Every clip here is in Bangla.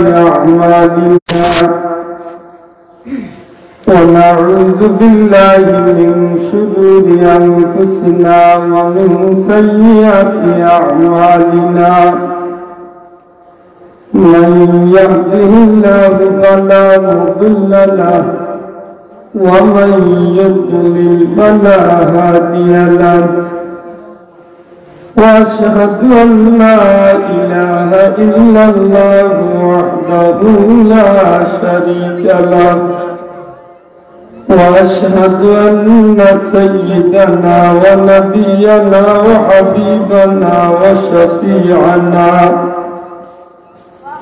أعمالنا ونعوذ بالله من شرور أنفسنا ومن سيئات أعمالنا من يهده الله فلا مضل له ومن يضلل فلا هادي له وأشهد أن لا إله إلا الله وحده لا شريك له وأشهد أن سيدنا ونبينا وحبيبنا وشفيعنا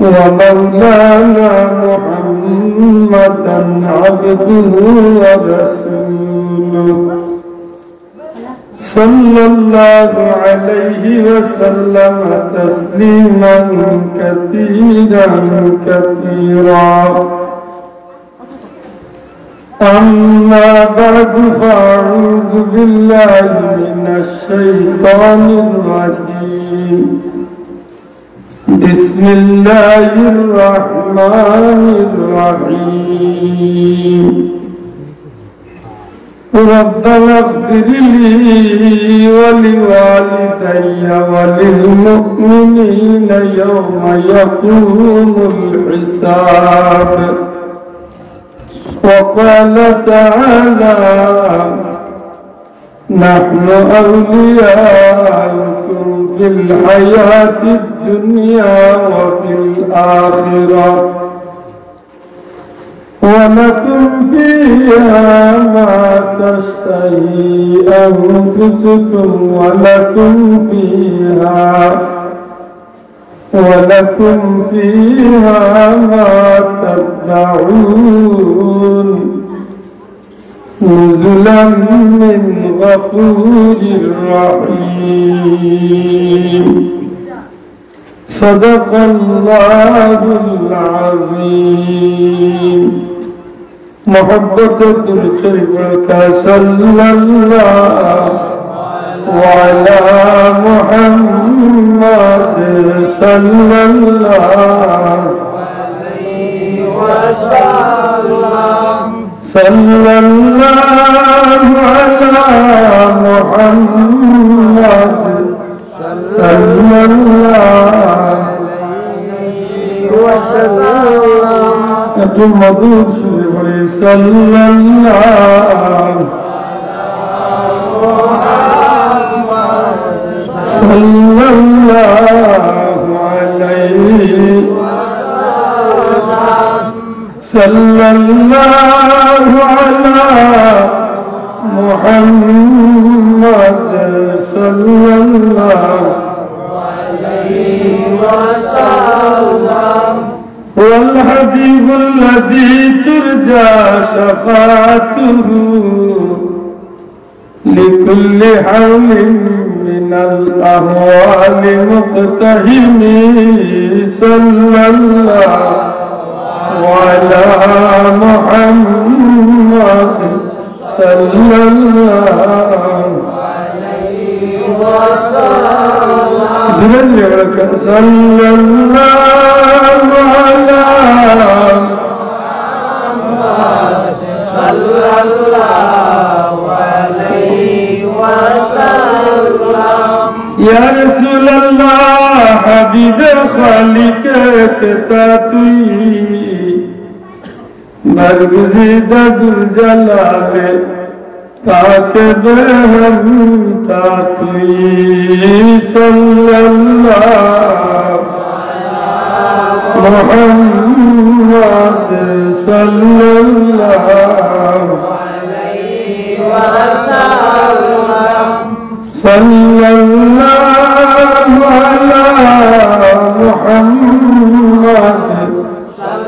ومولانا محمدا عبده ورسوله صلى الله عليه وسلم تسليما كثيرا كثيرا أما بعد فأعوذ بالله من الشيطان الرجيم بسم الله الرحمن الرحيم ربنا اغفر لي ولوالدي وللمؤمنين يوم يقوم الحساب وقال تعالى نحن أولياؤكم في الحياة الدنيا وفي الآخرة ولكم فيها ما تشتهي أنفسكم ولكم فيها ما تدعون نزلا من غفور رحيم صدق الله العظيم محبت الشريف صلى الله وعلى محمد صلى الله عليه وسلم صلى الله على محمد صلى الله عليه وسلم مدود شريف صلى الله صلى الله عليه وسلم صلى الله على محمد صلى الله عليه وسلم هو الحبيب الذي ترجى شفاعته لكل حول من الأهوال مقتحم صلى الله على محمد صلى الله عليه وسلم صلى الله على محمد صلى الله عليه وسلم يا رسول الله حبيب خالق كتاتي مرگزید ذوالجلال پاک بہم تاتوی صلی اللہ محمد صلی اللہ علیہ وسلم صلی اللہ علی محمد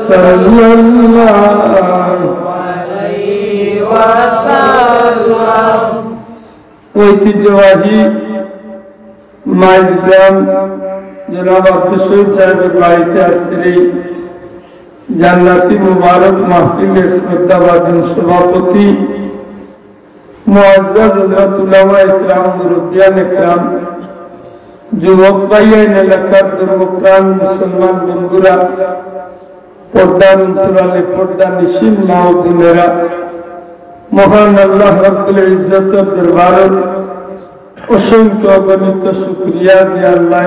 صلی اللہ علیہ وسلم ঐতিহ্যবাহী মাইজগ্রাম জনাব আব্দুল শহীদ সাহেবের বাড়িতে আজকের এই জান্নাতি মুবারক মাহফিলের শ্রদ্ধাভাজন সভাপতি মুআজ্জাজ হযরত উলামা ইকরাম মুরব্বিয়ান ইকরাম যুবক ভাইয়ের এলাকার ধর্মপ্রাণ মুসলমান বন্ধুরা, পর্দার অন্তরালে পর্দা নিশীন মা ও বোনেরা, মহান আল্লাহ রাব্বুল ইজ্জতের দরবারে অসংখ্য অগণিত শুকরিয়া যে আল্লাহ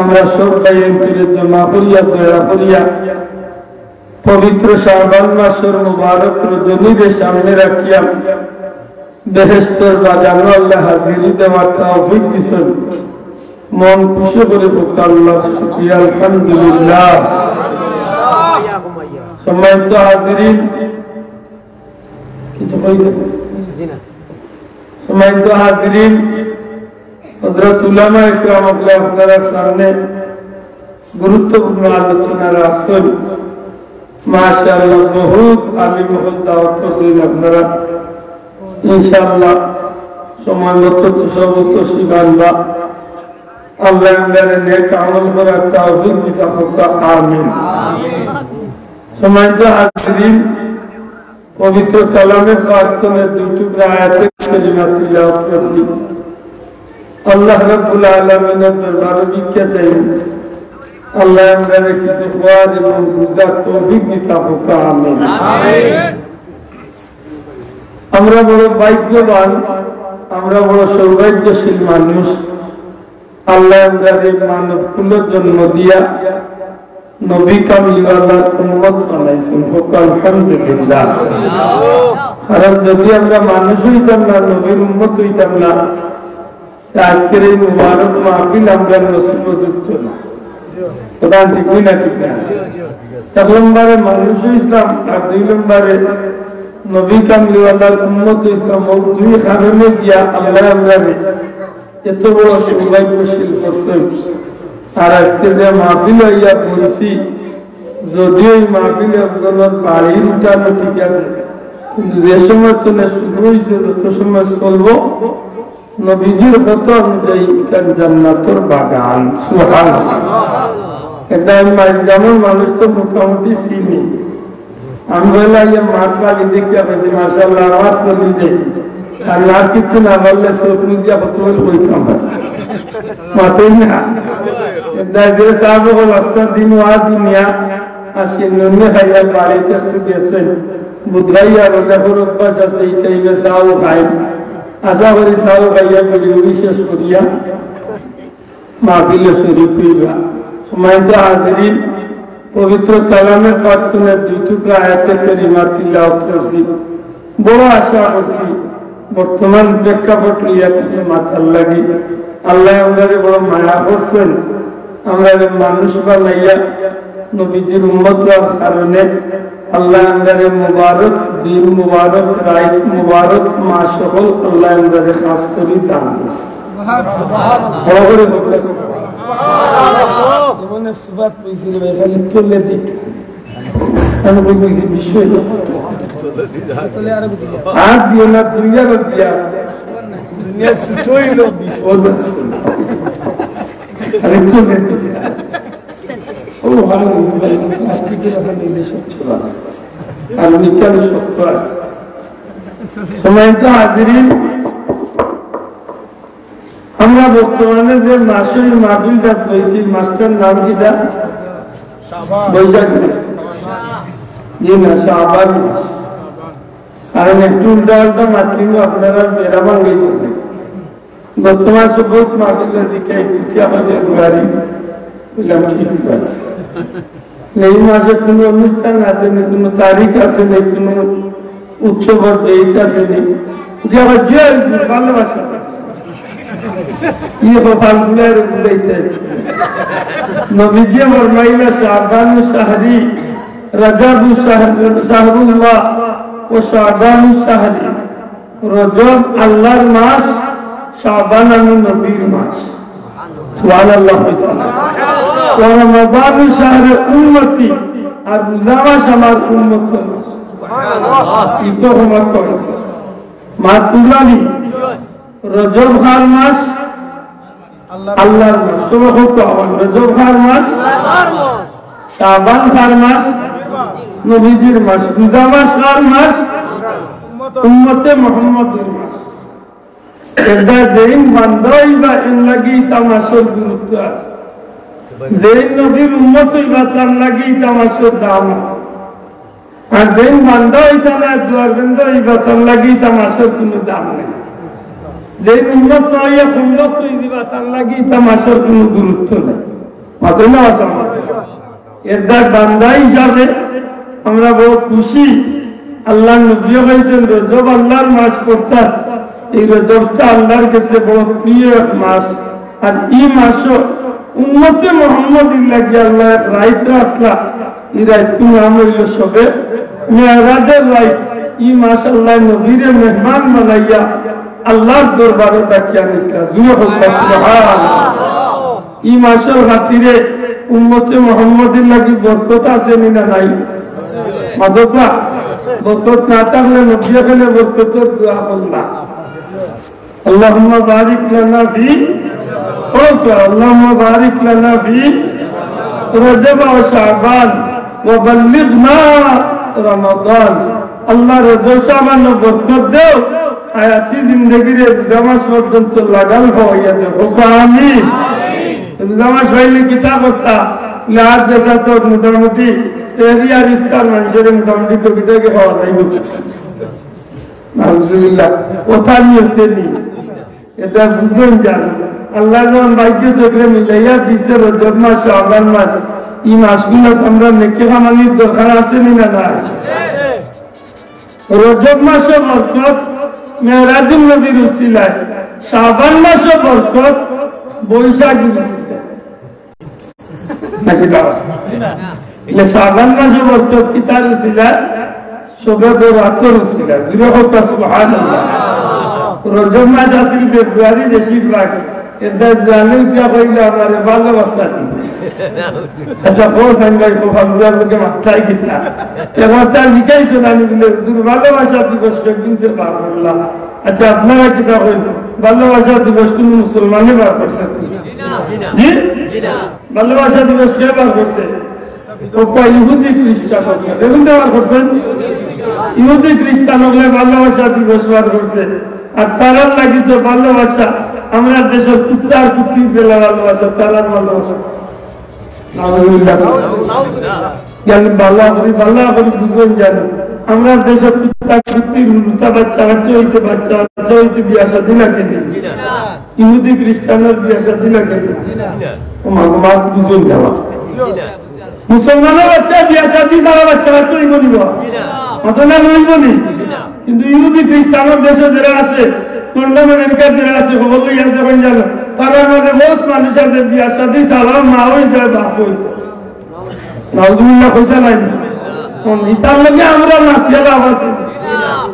আমরা সবাই অন্তরে জমা করিয়া দয়া করিয়া পবিত্র শাবান মাসের মুবারক রজনীর সামনে রাখিয়া বেহেশতের বাজানো আল্লাহ হাজিরি দেওয়ার তৌফিক দিয়েছেন। মন খুশি করে হোক আল্লাহর শুকরিয়া, আলহামদুলিল্লাহ। সম্মানিত হাজিরিন, কিছু কইবেন? সম্মানিত হাজিরিন, হযরত উলামা ইকরাম আপনারা সামনে গুরুত্বপূর্ণ আলোচনা রাখছেন। মাশাআল্লাহ, বহুত আলিম মহল দাওয়াত করছেন আপনারা। ইনশাআল্লাহ সময় মতো সবত শিবাল্লাহ আল্লাহ আমাদের নেক আমল করার তৌফিক দিতে হোক, আমিন। সম্মানিত হাজিরিন, পবিত্র কালামে পাকের দুটি আয়াতে কারিমা তিলাওয়াত করছি। আল্লাহ রাব্বুল আলামিনের দরবারে ভিক্ষা চাই, আল্লাহ আমাদের কিছু খাওয়ার এবং বুঝার তৌফিক দিতে হোক, আমিন। আমরা বড় ভাগ্যবান, আমরা বড় সৌভাগ্যশীল মানুষ। আল্লাহ আমাদের মানব কুলের জন্ম দিয়া নবী কামলিওয়ালার উম্মত বানাইছেন, হোক আলহামদুলিল্লাহ। কারণ যদি আমরা মানুষ হইতাম না, নবীর উম্মত হইতাম না, আজকের এই মুবারক মাহফিল আমরা নসিবযুক্ত না। প্রধান ঠিক না? ঠিক না? 1 নম্বরে মানুষ ইসলাম, আর 2 নম্বরে নবী কামলিওয়ালার উম্মত ইসলাম। ও দুই কারণে দিয়া আল্লাহ আমরা এত বড় সৌভাগ্যশীল করছেন। আর আজকে যে মাহফিল হইয়া বলছি, যদিও এই মাহফিল একজনের বাড়ির উঠানো ঠিক আছে, কিন্তু যে সময় তোনে শুরু হয়েছে যত সময় চলবো নবীজির কথা অনুযায়ী জান্নাতের বাগান। সুবহানাল্লাহ। এটা আমি যেমন মানুষ তো মোটামুটি চিনি। আমি বললাম মাঠ লাগি দেখিয়া পেয়েছি, মাশাআল্লাহ আওয়াজ চলি যাই। আর না কিছু না বললে চোখ মুজিয়া কত বইতাম মাথায় না রাস্তার দিন ওয়াজ নিয়া আসি নুনে খাইয়া বাড়িতে একটু গেছেন বুধরাইয়া রোজাপুর অভ্যাস আছে এই টাইমে চাও খাই। আশা করি চাও খাইয়া বলি বিশেষ করিয়া মাহফিলে শরীফ হইবা। সম্মানিত হাজিরিন, পবিত্র কালামের পাঠনের 2 টুকরা আয়াতে কারিমা তিলাওয়াত করছি। বড় আশা করছি বর্তমান প্রেক্ষাপট লইয়া কিছু মাথার লাগি আল্লাহ আমাদের বড় মায়া করছেন। আমরা মানুষ বানাইয়া নবীজির উম্মত হওয়ার কারণে আল্লাহ আমাদের মুবারক দিন, মুবারক রাত, মুবারক মাস সকল আল্লাহ আমাদের খাস করি দান করছে। বড় করে বলতেছে জীবনের সুবাদ পেয়েছিল এখানে তুলে দিত আমি বলবো কি বিষয় হাত দিয়ে না দুনিয়ার দিয়া আছে, দুনিয়া ছোটই লোক বিপদ আছে আরে তুলে দিত। ও ভালো প্লাস্টিকের এখন নিলে স্বচ্ছ আছে আর নিকাল সত্য আছে। সম্মানিত হাজিরিন, আমরা বর্তমানে যে মাসের মাহফিলটা পেয়েছি মাসটার নাম কিটা? বৈশাখ মাস। জি না, শাবান মাস। কারণ একটু উল্টা উল্টা মাতৃ আপনারা বেড়া ভাঙ্গি করবেন। গত মাসে বহুত মাহফিলের দিকে আমাদের গাড়ি বললাম ঠিক আছে। এই মাসে কোনো অনুষ্ঠান আছে না, কোনো তারিখ আছে না, কোনো উৎসবের ডেট আছে না, যে আবার যে ভালোবাসা নবীজি ফরমাইলা শাবানু শাহরি রজবু শাহরুল্লাহ ও শাবানু শাহরি। রজব আল্লাহর মাস, শাবান আমি নবীর মাস। সুবহানাল্লাহ। ওয়া রমাদানু শাহরে উম্মতি, আর রোজা মাস আমার উম্মতের মাস। সুবহানাল্লাহ। ইতো হওয়া কইছে মা তুলানি রজব খার মাস আল্লাহর মাস। তোমার হোক রজব খার মাস আল্লাহর মাস, শাবান খার মাস নবীজির মাস, রোজা মাস খার মাস উম্মতে মুহাম্মদের মাস। এটা যেইন বান্ধাই বা এর লাগি তামাশার গুরুত্ব আছে, যেইন নবীর উম্মত হইবা তার লাগি তামাশার দাম আছে, আর যেইন বান্ধা হইতা না দুয়ারবন্ধ হইবা তার লাগি তামাশার কোনো দাম নেই। যেই উম্মত নইয়া সুন্নত হই দিবা তার লাগি তামাশার কোনো গুরুত্ব নেই। মাত্র না আছে এর দ্বার বান্দা হিসাবে আমরা বড় খুশি। আল্লাহ নবীও হয়েছেন রজব আল্লাহর মাস করতাম, এই রজবটা আল্লাহর কাছে বড় প্রিয় এক মাস। আর এই মাসও উম্মতে মুহাম্মদীর লাগি আল্লাহ রাইত আসলা, এই রাইতটি নাম হইল সবে মেরাজের রাইত। এই মাস আল্লাহ নবীরে মেহমান বানাইয়া আল্লাহর দরবারে ডাকিয়া নিছিলেন। সুবহানাল্লাহ। এই মাসের খাতিরে উম্মতে মুহাম্মদীর লাগি বরকত আছে না নাই? মাদকা বরকত না থাকলে নবী এখানে বরকতের দোয়া করলা, আল্লাহুম্মা বারিক লানা ফি আল্লাহুম্মা বারিক লানা ফি রজব ওয়া শাবান ওয়া বাল্লিগনা রমাদান। আল্লাহ রজব শাবান বরকত দাও, হায়াতি জিন্দেগিরে জামাস পর্যন্ত লাগাল হইয়া দেও। আমিন। জামাস হইলে কিতাব হতা লাজ দেশা তো মোটামুটি সেরিয়ার ইফতার মানুষের মোটামুটি টুকিটাকে হওয়া যায়। আলহামদুলিল্লাহ। কথা নিয়ে নি এটা বুঝবেন জান আল্লাহ যখন ভাগ্য চক্রে মিলাইয়া দিচ্ছে রজব মাস শাবান মাস, এই মাসগুলো আমরা নেকি কামানির দরকার আছে না নাই? রজব মাসে বরকত মেরাজুল নবীর উসিলায়, শাবান মাসে বরকত বৈশাখীর উসিলায় নাকি দাও? শাবান মাসে বরকত কিতার উসিলায়? শবে বরাতের উসিলায়। সুবহানাল্লাহ। রজব মাস আসিল ফেব্রুয়ারি বেশিরভাগ, এটা জানে যা হইলে আমার ভালোবাসা দিবে। আচ্ছা বল ভাই খুব ভালোকে মাথায় কিনা এবার তার লিখাইতো না আমি বলে ভালোবাসা দিবস কিন্তু বার করলাম। আচ্ছা আপনারা কিতা হইল ভালোবাসা দিবস কোন মুসলমানে বার করছে? জি ভালোবাসা দিবস কে বার করছে? ইহুদি খ্রিস্টান দেখুন বার করছেন। ইহুদি খ্রিস্টান হলে ভালোবাসা দিবস বার করছে, আর তারার লাগি তো ভালোবাসা আমরা দেশের কুত্তার কুত্তি ফেলা ভালোবাসা, তারার ভালোবাসা বুঝবেন জানি। আমরা দেশের কুত্তা কুত্তি লুটা বাচ্চা বাচ্চা হইতে বাচ্চা বাচ্চা হইতে বিয়া শাদী লাগে নি, ইহুদি খ্রিস্টানের বিয়া শাদী লাগে নি। বুঝুন যাওয়া মুসলমানের বাচ্চা বিয়া শাদী তারা বাচ্চা বাচ্চা হইব নিব অতনা হইব নি। কিন্তু ইহুদি খ্রিস্টানের দেশে যারা আছে, লন্ডন আমেরিকার যারা আছে খবর লইয়া যখন জানো তারা মধ্যে বহুত মানুষ আছে বিয়া শাদী সারা মা হয়ে যায় বাপ হয়েছে। নাউজুবিল্লাহ কইসা নাই ইতার লগে আমরা নাসিয়া লাভ আছে।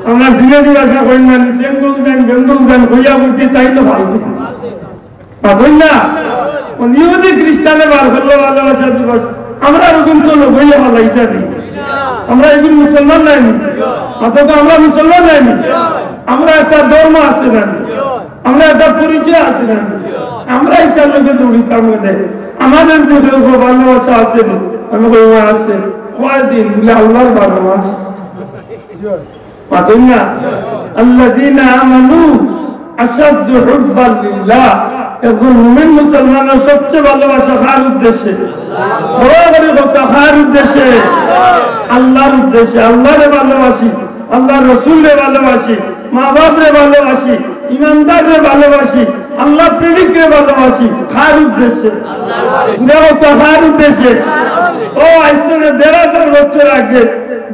আমরা জিনেদি ভাষা কই না সেঙ্গুল দেন বেঙ্গুল দেন হইয়া বুঝি তাই তো ভালো পাবই না। ইহুদি খ্রিস্টানে বার করলো ভালোবাসা দিবস, আমরা ওরকম চলো হইয়া ভালো ইত্যাদি। আমরা এগুলো মুসলমান নাইনি, অথচ আমরা মুসলমান নাইনি। আমরা একটা ধর্ম আছে না, আমরা একটা পরিচয় আছে না, আমরা এটার লোকে জড়িতাম মধ্যে আমাদের দেশের উপর ভালোবাসা আছে আমি আছে কয়দিন বলে আল্লাহর ভালোবাসা পাতেন না। আল্লাযীনা আমানু আশাদ্দু হুব্বান লিল্লাহ। একজন মুমিন মুসলমানের সবচেয়ে ভালোবাসা কার উদ্দেশ্যে? বড় কথা কার উদ্দেশ্যে? আল্লাহর উদ্দেশ্যে। আল্লাহরে ভালোবাসি, আল্লাহ রসুলরে ভালোবাসি, মা বাপরে ভালোবাসি, ইমানদাররে ভালোবাসি, আল্লাহ প্রেমিকরে ভালোবাসি। কার উদ্দেশ্যে? কার উদ্দেশ্যে? ও আইসনে ১,৫০০ বছর আগে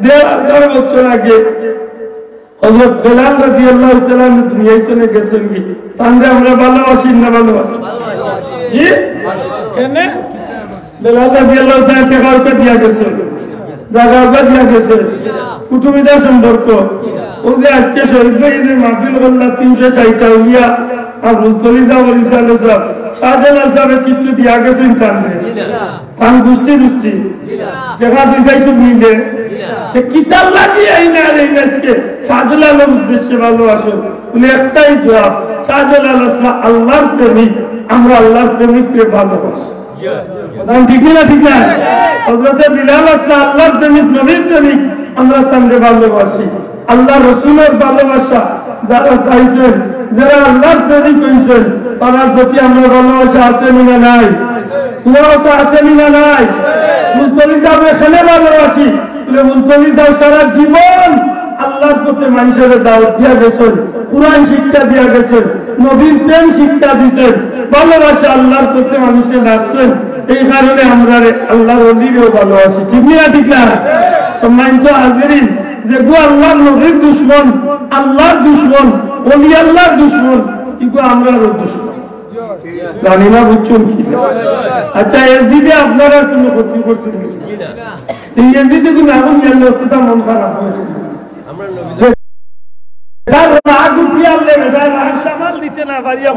১,৫০০ বছর আগে হযরত বেলাল রাদিয়াল্লাহু তাআলা দুনিয়ায় চলে গেছেন কি তাহলে আমরা ভালোবাসি না ভালোবাসি? জি কেন? বেলাল রাদিয়াল্লাহু তাআলা টাকা দিয়া গেছে, জায়গা দিয়া গেছে, কুটুমিদার সম্পর্ক। ও যে আজকে শহীদ ভাইদের মাহফিল করলা ৩৬০টা উলিয়া আর মুস্তলিজা ওলিসালে সব শাহজালাল সাহেবের কিছু দিয়া গেছেন তাহলে তান গুষ্টি গুষ্টি জায়গা দিয়েছে মিলে কিতাব লাগিয়ে আইনা আর এই আজকে শাহজালালের উদ্দেশ্যে ভালোবাসো বলে একটাই জবাব, শাহজালাল আল্লাহর প্রেমিক, আমরা আল্লাহর প্রেমিককে ভালোবাসি। ঠিক না? ঠিক না? হযরতে বিলাল আল্লাহর প্রেমিক, নবীর প্রেমিক, আমরা সামনে ভালোবাসি। আল্লাহ রসুলের ভালোবাসা যারা চাইছেন যারা আল্লাহর প্রেমিক হয়েছেন তার প্রতি আমরা ভালোবাসা আছে না নাই? তোমারও তো আছে না নাই? মুলতলি সাহেব এখানে ভালোবাসি বলে মুলতলি সাহেব সারা জীবন আল্লাহর পথে মানুষের দাওয়াত দিয়া গেছেন, কোরআন শিক্ষা দিয়া গেছেন, নবীর প্রেম শিক্ষা দিচ্ছেন, ভালোবাসা আল্লাহর পথে মানুষের ডাকছেন। এই কারণে আমরা আল্লাহর অলিকেও ভালোবাসি। ঠিক না ঠিক না? সম্মানিত হাজিরিন, যে গো আল্লাহর নবীর দুশ্মন, আল্লাহর দুশ্মন, অলি আল্লাহর দুশ্মন, কিন্তু আমরাও দুশ্মন। জানি না বুঝছেন কি? আচ্ছা, এজিদে আপনারা কোনো ক্ষতি করছেন এই এজিদে কিন্তু এখন জানলে হচ্ছে তা মন খারাপ হয়েছে। রাগ উঠিয়ে আনলে রাগ সামাল দিতে না পারিয়া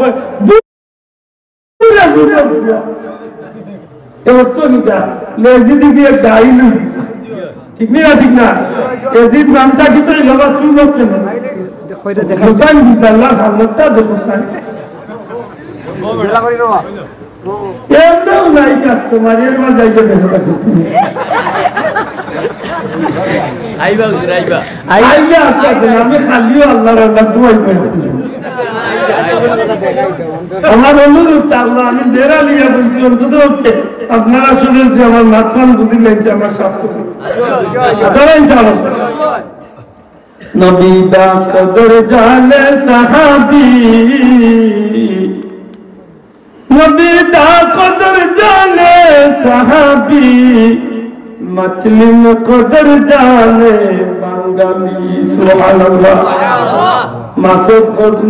এবার তো নিতা এজিদে গিয়ে গাইলি। ঠিক না ঠিক না? এজিদ নামটা কি তাই লবা তুমি বলছেন হোসাইন বিজাল্লাহ হামদটা দেখোসাইন এমনও নাই কাস্টমার এর মা যাইতে দেখো আইবা আমি খালিও আল্লাহর আল্লাহ দুয়াই করি। আমার অনুরোধ আল্লাহ, আমি দেরা লিয়া বলছি অন্তত আপনারা শুনেন যে আমার মাথান বুঝিলেন যে আমার স্বার্থ নবী দা কদর জানে সাহাবী, নবী দা কদর জানে সাহাবী, मछली में कदर जाने बंगाली। सुभानअल्लाह।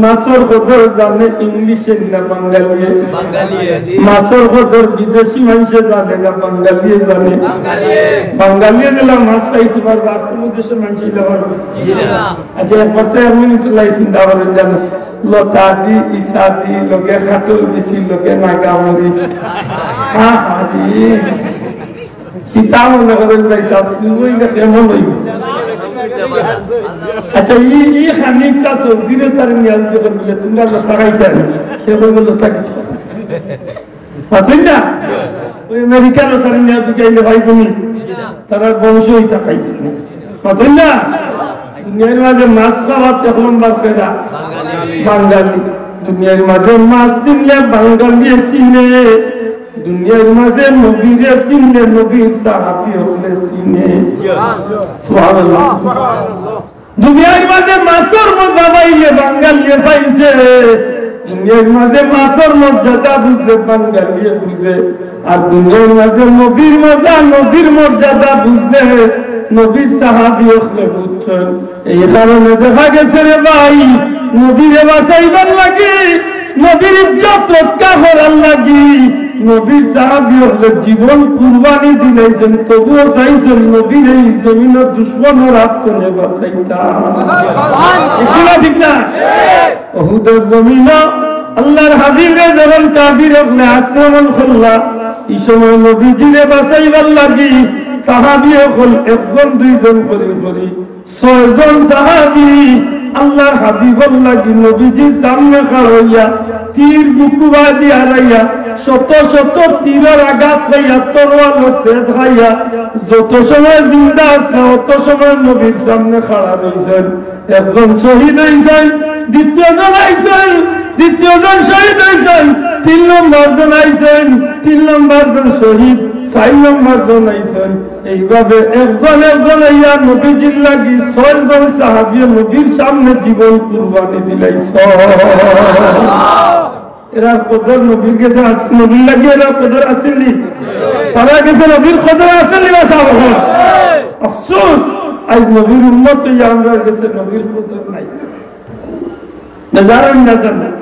মাছের কদর জানে ইংলিশে না বাঙালি? মাছের কদর বিদেশি মানুষে জানে না বাঙালি জানে? বাঙালি গেলাম মাছ খাইতে পারবে, আর কোন দেশের মানুষ পারবে? আচ্ছা, এক কথায় আমি চিন্তা করেন জানো, লতাদি ইসাদি লোকে খাটল বেশি, লোকে নাগা মরিস চিন্তা মনে করেন ভাই সাবসিডি কেমন হইব? আচ্ছা, এই খানিকটা সৌদিরে তার নিয়াজ যখন বলে তোমরা লতা খাইতে এখন লতা খাইতে না, ওই আমেরিকার তার নিয়াজ দিকে ভাই তুমি তারা বংশই খাইছে পাতেন না। দুনিয়ার মাঝে মাছ খাওয়ার এক নম্বর পেরা বাঙালি। দুনিয়ার মাঝে মাছ চিনলে বাঙালি চিনে, দুনিয়ার মাঝে নবীরে চিনলে নবীর সাহাবী হলে চিনে। সুবহানাল্লাহ। দুনিয়ার মাঝে মাছের মজা পাইলে বাঙালিয়ে পাইছে, দুনিয়ার মাঝে মাছের মর্যাদা বুঝলে বাঙালিয়ে বুঝে, আর দুনিয়ার মাঝে নবীর মজা নবীর মর্যাদা বুঝলে নবীর সাহাবী হলে বুঝছেন। এই কারণে দেখা গেছে রে ভাই, নবীরে বাঁচাইবার লাগে, নবীর ইজ্জত রক্ষা করার লাগি নবীর সাহাবী হলে জীবন কুরবানি দিলেছেন, তবুও চাইছেন নবীর এই জমিনের দুশ্মনের হাত থেকে বাঁচাইতাম। ঠিক না? উহুদের জমিনে আল্লাহর হাবিবে যখন কাফির হলে আক্রমণ করলা, এই সময় নবীজিরে বাঁচাইবার লাগি সাহাবী হল একজন দুইজন করে করে 6 জন সাহাবী আল্লাহর হাবিবর লাগি নবীজির সামনে খাড়াইয়া তীর বুকুবাজি হারাইয়া শত শত তীরের আঘাত খাইয়া তরোয়াল সেদ খাইয়া যত সময় জিন্দা আছে অত সময় নবীর সামনে খাড়া রয়েছেন। একজন শহীদ হয়েছেন, দ্বিতীয়জন আইছেন, দ্বিতীয়জন শহীদ হয়েছেন, 3 নম্বর জন আইছেন, 3 নম্বর জন শহীদ, 4 নম্বর জন আইছেন। এইভাবে একজন একজন ইয়া নবীজির লাগি 6 জন সাহাবী নবীর সামনে জীবন কুরবানি দিলাইছ। এরা কদর নবীর কাছে আছে, নবীর লাগি এরা কদর আসেনি, তারা কাছে নবীর কদর আসেনি না সাহাব। আফসোস আজ নবীর উম্মত আমরা কাছে নবীর কদর নাই। না জানেন না জানেন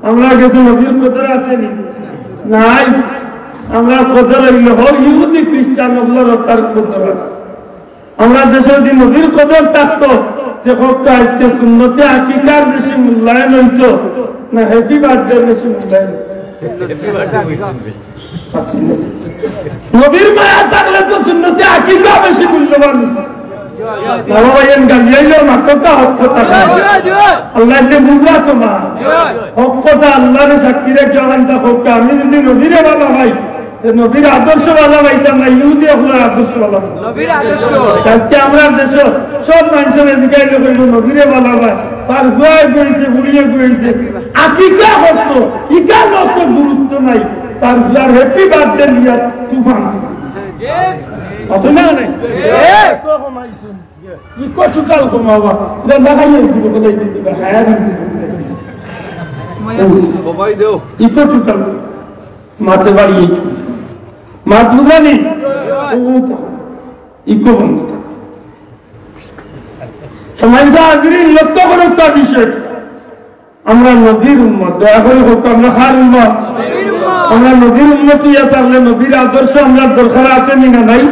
আমরা কাছে নবীর কদর আসেনি নাই। আমরা কদর হইলে হোক ইহুদি খ্রিস্টান ওগুলোর তার কদর আছে। আমরা দেশে যদি নবীর কদর থাকতো যে কত আজকে সুন্নতে আকিকার বেশি মূল্যায়ন হইত না হ্যাপি বার্থডে বেশি মূল্যায়ন? নবীর মায়া থাকলে তো সুন্নতে আকিকা বেশি মূল্যবান। আল্লাহরে সাক্ষী রেখে আমি যদি নবীরে ভালো ভাই, নবীর আদর্শ ভালো পাইতাম না, ইহুদি আপনার আদর্শ ভালো। আজকে আমরা দেশ সব মানুষের এদিকে নবীরে ভালো ভাই, তার গুয়ায় গেছে বুড়িয়ে গেছে আকিকা করতো ইকা অত গুরুত্ব নাই তার গুয়ার হ্যাপি বার্থডে নিয়ে তুফান অত না নাই কমাইছেন ইকো সুকাল কমাবা এটা দেখাইয়ে দিব কোথায় দিতে হ্যাঁ ইকো সুকাল মাতে বাড়ি মাত বুঝানি ইকো বন্ধ সমাজটা আগ্রহী লক্ষ্য করে একটা বিষয় আমরা নবীর উম্মত দয়া করে হোক আমরা খার উম্মত আমরা নবীর উম্মত ইয়া তাহলে নবীর আদর্শ আমরা দরকার আছে না নাই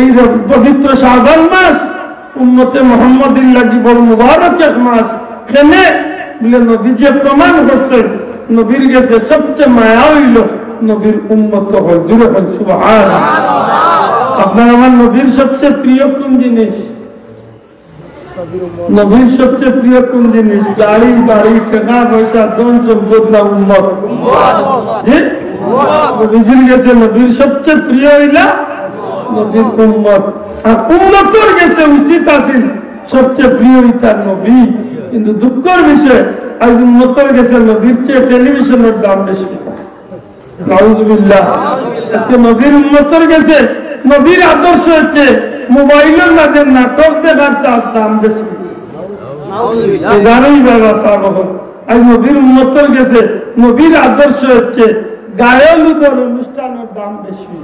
এই পবিত্র শাবান মাস উম্মতে মুহাম্মদির লাগি বড় মুবারক এক মাস কেনে বলে নবী যে প্রমাণ করছেন নবীর কাছে সবচেয়ে মায়া হইল নবীর উম্মত হয় জুড়ে হয় সুবহানাল্লাহ আপনার আমার নবীর সবচেয়ে প্রিয় কোন জিনিস নবীর সবচেয়ে প্রিয় কোন জিনিস গাড়ি বাড়ি টাকা পয়সা ধন সম্পদ না উম্মত নবীর কাছে নবীর সবচেয়ে প্রিয় হইলা নবীর উম্মত আর উম্মতের কাছে উচিত আছিল সবচেয়ে প্রিয় হইতার নবী কিন্তু দুঃখের বিষয় আজ উম্মতের কাছে নবীর চেয়ে টেলিভিশনের দাম বেশি নাউযুবিল্লাহ আজকে নবীর উম্মতের কাছে নবীর আদর্শ হচ্ছে মোবাইলের মাঝে নাটক দেখার দাম বেশি জানোই বাবা সাহেব আজ নবীর উম্মতের কাছে নবীর আদর্শ হচ্ছে গায়লুদের অনুষ্ঠানের দাম বেশি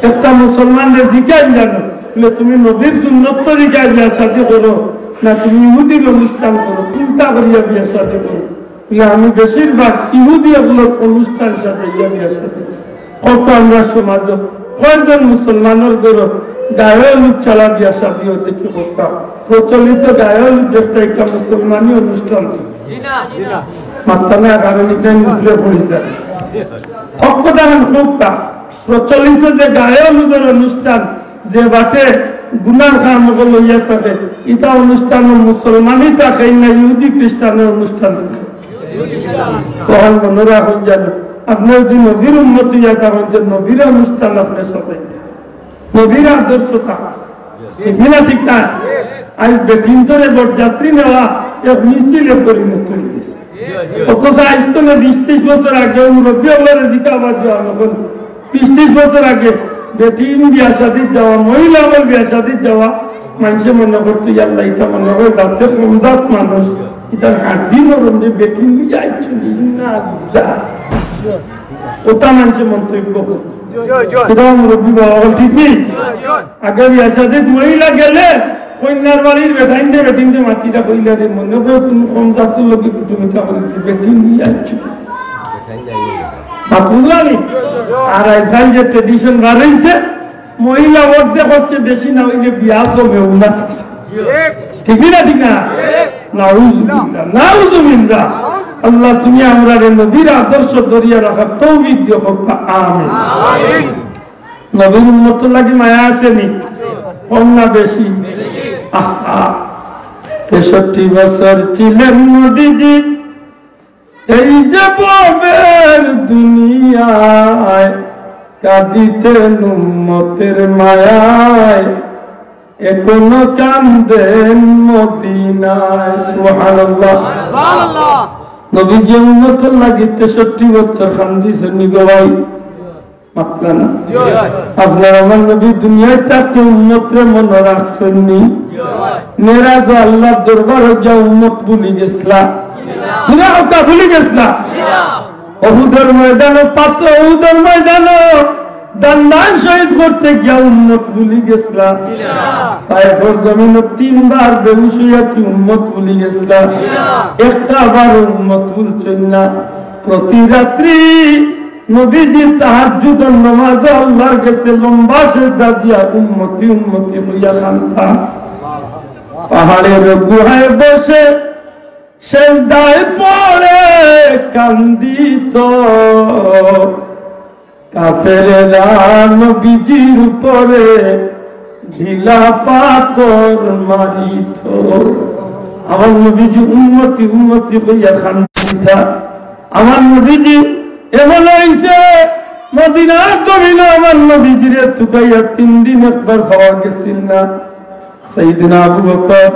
একটা মুসলমানদের জিজ্ঞাসা জানো তুমি নবীর সুন্নত তরিকায় বিয়া শাদী করো না তুমি ইহুদির অনুষ্ঠান করো চিন্তা করিয়া বিয়া শাদী করো আমি বেশিরভাগ ইহুদি এগুলোর অনুষ্ঠান সাথে বিয়া শাদী কত আমরা সমাজ কয়েকজন মুসলমানের গরো গায়লুক চালা বিয়া শাদী হতে কি করতাম প্রচলিত গায়লুক যেটা একটা মুসলমানী অনুষ্ঠান মাত্রানা কারণ এটা পড়ে যায় প্রচলিত যে গায়লুদের অনুষ্ঠান যে বাটে গুনার কাম লইয়া থাকে এটা অনুষ্ঠান মুসলমানই থাকে না ইহুদি খ্রিস্টানের অনুষ্ঠান তখন মনে রাখুন জানো আপনি যদি নবীর উন্নতি থাকেন যে নবীর অনুষ্ঠান আপনার সাথে নবীর আদর্শ থাকা ঠিক না ঠিক না আজ বেটিন্তরে বরযাত্রী নেওয়া এক মিছিলে পরিণত হয়ে গেছে অথচ আজ তো 20-30 বছর আগে মুরব্বী আল্লাহরে জিজ্ঞাসা দেওয়া নকল 20-30 বছর আগে বেটিন বিয়া শাদী যাওয়া মহিলা আমার বিয়া শাদী যাওয়া মানুষে মনে করছে আল্লাহ এটা মনে করে যাতে কমজাত মানুষ এটা হাড্ডি নরম যে বেটিন বিয়া চলি না ওটা মানুষে মন্তব্য এটা মুরব্বী বাবা ঠিক নেই আগে বিয়া শাদী মহিলা গেলে কন্যার বাড়ির বেটিনতে মাটিটা কইলা রে মনে করে তুমি কম যাচ্ছিল লোকে তুমি করেছি বেটিন নিয়ে আসছো বুঝলানি আর এখান যে ট্রেডিশন বাড়াইছে মহিলা অর্ধেক হচ্ছে বেশি না হইলে বিয়া জমে উন্নাস ঠিকই না ঠিক না নাউজুবিল্লাহ আল্লাহ তুমি আমরা নবীর আদর্শ ধরিয়া রাখার তৌফিক দিও আমিন নবীর উম্মত লাগি মায়া আসেনি কম না বেশি 63 বছর ছিলেন নবীজি এই জবাবের দুনিয়ায় কাঁদিতেন উম্মতের মায়ায় এখনো কান্দেন মদিনায় সুবহানাল্লাহ সুবহানাল্লাহ নবীজি উম্মতের লাগি 63 বছর কান্দিছেন গো ভাই মাতলা না আপনার আমার নবী দুনিয়ায় থাকতে উম্মতরে মনে রাখছেননি মেরাজ আল্লাহ দরবার যা উম্মত ভুলি গেছলা ভুলি গেছলা অহুদের ময়দানে পাত্র অহুদের ময়দানে দান্দান শহীদ করতে গিয়া উম্মত ভুলি গেছলা তাইফর জমিন 3 বার বেহুশ হইয়া কি উম্মত ভুলি গেছলা একটা বার উম্মত ভুলছেন না প্রতি রাত্রি নবীজি তাহাজ্জুদের নামাজে আল্লাহর কাছে লম্বা সিজদা দিয়া উম্মতি উম্মতি হইয়া কাঁদতেন পাহাড়ের গুহায় বসে সিজদায় পড়ে কান্দিত কাফেরেরা নবীজির উপরে ঢিলা পাথর মারিত আমার নবীজি উম্মতি উম্মতি হইয়া কান্দিতা আমার নবীজি এমন হয়েছে মদিনার জমিনে আমার নবীজিরে চুকাইয়া 3 দিন একবার খাওয়া গেছিল না সাইয়েদনা আবু বকর,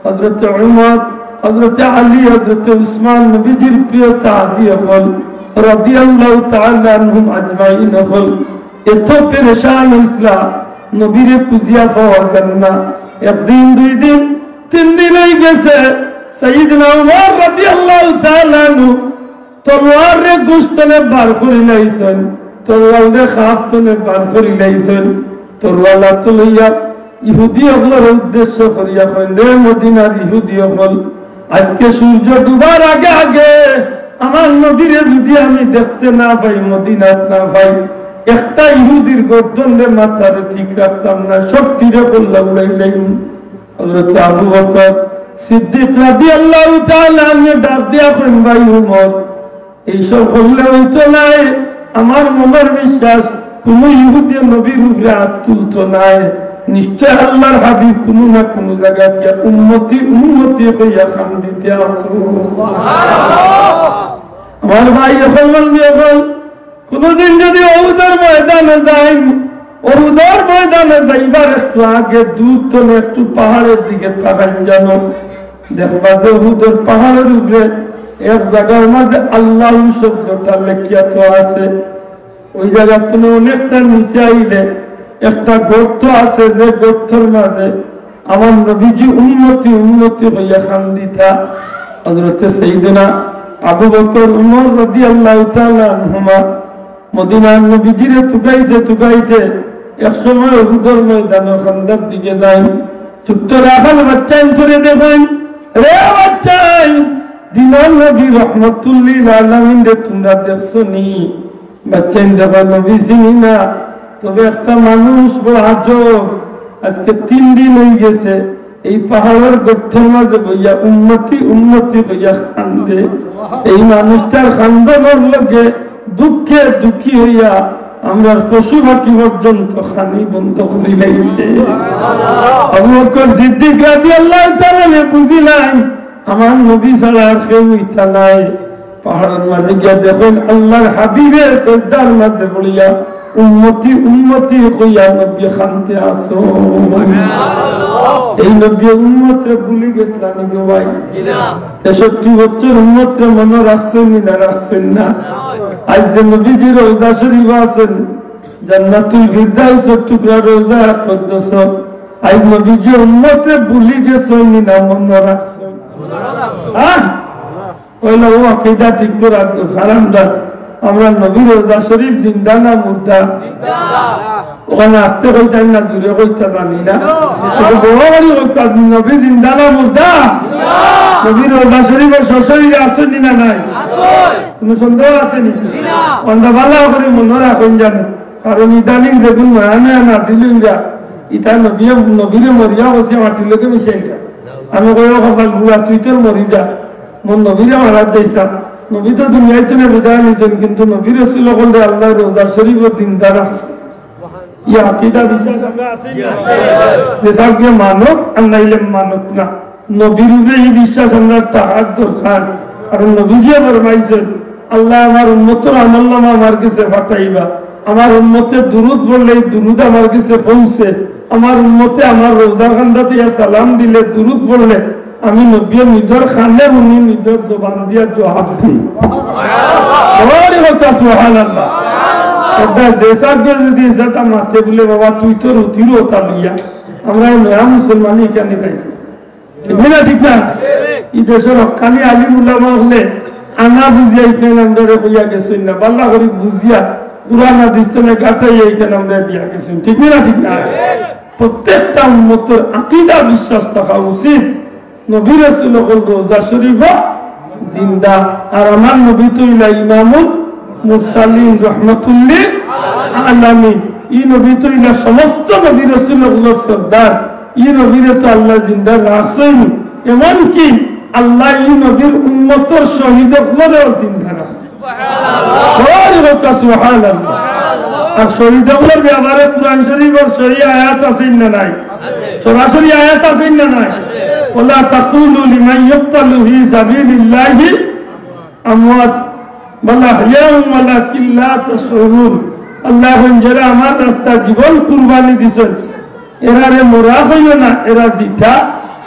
হযরত উমর, হযরত আলী, হযরত উসমান, নবীজির প্রিয় সাহাবী হল রাদিয়াল্লাহু তাআলা আনহুম আজমাইন হল এত পেরেশান হইসলা নবীরে খুঁজিয়া পাওয়ার জন্য। একদিন, দুই দিন, 3 দিন হয়ে গেছে। সাইয়েদনা উমর রাদিয়াল্লাহু তাআলা আনহু তলোয়ারে গুস্তনে বার করে লাইছেন, তলোয়ারে খাফতনে বার করে লাইছেন। তলোয়ালা তো লইয়া ইহুদি হলের উদ্দেশ্য করিয়া কইন, রে মদিনার ইহুদি হল, আজকে সূর্য ডুবার আগে আগে আমার নবীরে যদি আমি দেখতে না পাই, মদিনাত না পাই, একটা ইহুদির গর্দনে মাথার ঠিক রাখতাম না, শক্তিরে করলাম উড়াইলাম। হযরত আবু বকর সিদ্দিক রাদিয়াল্লাহু তাআলা আনহু ডাক দিয়া কইন, ভাই উমর, এইসব করলে হইতো নাই। আমার মনের বিশ্বাস কোন ইহুদি নবীর উপরে হাত তুলতো নাই। নিশ্চয় আল্লাহর হাবিব কোনো না কোনো জায়গায় গিয়া উম্মতি উম্মতি হইয়া খান দিতে আসো। আমার ভাই এখন কোনদিন যদি ওহুদের ময়দানে যাই, ওহুদের ময়দানে যাইবার একটু আগে দূর তলে একটু পাহাড়ের দিকে তাকাই, জানো দেখবা যে ওহুদের পাহাড়ের উপরে এক জায়গার মাঝে আল্লাহ শব্দটা লেখিয়া তো আছে। ওই জায়গার তুমি অনেকটা নিচে আইলে একটা গর্ত আছে, যে গর্তের মাঝে আমার নবীজি উন্নতি উন্নতি হইয়া খান দিতা। হযরত সাইয়েদনা আবু বকর, উমর রাদিয়াল্লাহু তাআলা আনহুমা মদিনার নবীজিরে তুকাইতে তুকাইতে একসময় উহুদের ময়দানের খান্দার দিকে যাই। ছোট্ট রাখাল বাচ্চাই ধরে দেখেন, রে বাচ্চাই, দিনার নবী রহমতুল্লিল আলামিন রে তোমরা দেখছো নি? বাচ্চাই দেখা নবী চিনি না, তবে একটা মানুষ বড় আজব, আজকে 3 দিন হয়ে গেছে এই পাহাড়ের গর্তের মাঝে বইয়া উন্নতি উন্নতি হইয়া কান্দে। এই মানুষটার কান্দনের লগে দুঃখে দুঃখী হইয়া আমরা পশু পাখি পর্যন্ত খানি বন্ধ করে লাইছে। আবু বকর সিদ্দিক রাদিয়াল্লাহু তাআলা বুঝিলেন আমার নবী ছাড়া আর কেউ ইচ্ছা নাই। পাহাড়ের মাঝে গিয়া দেখেন আল্লাহর হাবিবের সজদার মাঝে পড়িয়া উম্মতি উম্মতি হইয়া নবী খানতে আসো। এই নবী উম্মতে ভুলে গেছিলেন গো ভাই? 63 বছর উম্মতে মনে রাখছেন না রাখছেন না? আজ যে নবীজির রওজা শরীফ আছেন, জান্নাতুল ফিরদাউসের টুকরা রওজা কদ্দস, আজ নবীজি উম্মতে ভুলে গেছেন না মনে রাখছেন? কইলা ও আকীদা ঠিক করে রাখতো হারামদার। আমরা নবীর রওজা শরীফ জিন্দা না মুর্দা? ওখানে আসতে কইতেন না, জুড়ে কইতে জানি না, নবী জিন্দা না মুর্দা? নবীর রওজা শরীফের সশরীরে আসেনি না নাই? কোন সন্দেহ আসেনি? অন্ধা ভালো করে মনে রাখুন জানো, কারণ ইদানিং দেখুন নয়া নয়া নাজিল ইটা নবীরে মরিয়া বসে মাটির লোকে মিশাই যা। আমি কই সকাল বুড়া তুই তোর মরি যা, মোর নবীরে মারা দিয়েছা। নবী তো দুনিয়ায় তো বিদায় নিয়েছেন, কিন্তু নবীর রাসূল বলতে আল্লাহ রওজা শরীফের দিনদার আছে। ই আকীদা বিশ্বাস আমরা আছে যে মানব আর নাইলে মানব না। নবীর উপরে এই বিশ্বাস আমরা তাহার দরকার। কারণ নবীজি ফরমাইছেন, আল্লাহ আমার উম্মতের আমলনামা আমার কাছে পাঠাইবা, আমার উম্মতের দুরূদ বললে দুরূদ আমার কাছে পৌঁছে, আমার উম্মতে আমার রওজা খান্দাতে সালাম দিলে দুরূদ বললে আমি নবী নিজের খানে উনি নিজের জবান দিয়া জবাব দিই। সুবহানাল্লাহ। যদি সেটা মাথে বলে বাবা তুই তো রুতির ওটা লইয়া, আমরা নয়া মুসলমানই এখানে পাইছি, ঠিক না? ঠিক না? এই দেশের হকানি আলিম উলামা হলে আনা বুঝিয়া এখানে আমরা হইয়া গেছেন না, বাল্লা করে বুঝিয়া পুরানা দৃষ্টনে গাতাই এইখানে আমরা দিয়া গেছেন, ঠিক না? ঠিক না? প্রত্যেকটা উম্মতের আকীদা বিশ্বাস থাকা উচিত নবী রাসূল রওজা শরীফ জিন্দা। আর আমার নবী তো ইমামুল মুরসালিন রাহমাতুল্লিল আলামিন। এই নবী তো সমস্ত নবী রাসূলগুলোর সরদার। এই নবীরে তো আল্লাহ জিন্দা রাখছেন, এমনকি আল্লাহ এই নবীর উম্মতের শহীদগুলোরও জিন্দা রাখছে। সুবহানাল্লাহ। আর শহীদগুলোর ব্যাপারে কুরআন শরীফের সহি আয়াত আছে না নাই? সরাসরি আয়াত আছে না নাই? ওয়ালা তাকুলু লিমান ইয়ুকতালু ফি সাবিলিল্লাহি আমওয়াত বাল আহইয়াউন ওয়ালাকিন লা তাশউরুন। আল্লাহ যারা আমার রাস্তা জীবন কুরবানি দিয়েছেন, এরারে মোরা হইও না, এরা জিতা,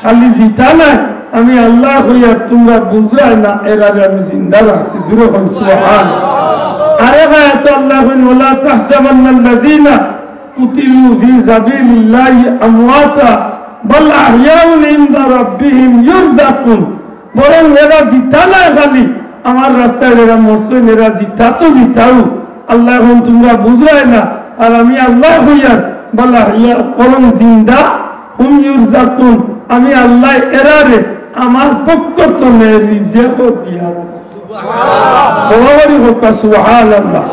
খালি জিতা নাই, আমি আল্লাহ হইয়া তোমরা বুঝরাই না, এরারে আমি জিন্দা রাখছি। দূরে হন সুবহান। আরে ভাই তো আল্লাহ হইন ওয়ালা তাহসাবান্নাল্লাযীনা কুতিলু ফি সাবিলিল্লাহি আমওয়াতা বাল আহইয়াউন ইনদা রাব্বিহিম ইউরযাকুন। বরং এরা জিতা না, খালি আমার রাস্তায় এরা মরছে, এরা জিতা তো জিতাও, আল্লাহ এখন তোমরা বুঝরাই না, আর আমি আল্লাহ হইয়া বলা হইয়া বরং জিন্দা হুম ইউরযাকুন, আমি আল্লাহ এরারে আমার পক্ষ থেকে রিজিক দিয়া সুবহানাল্লাহ।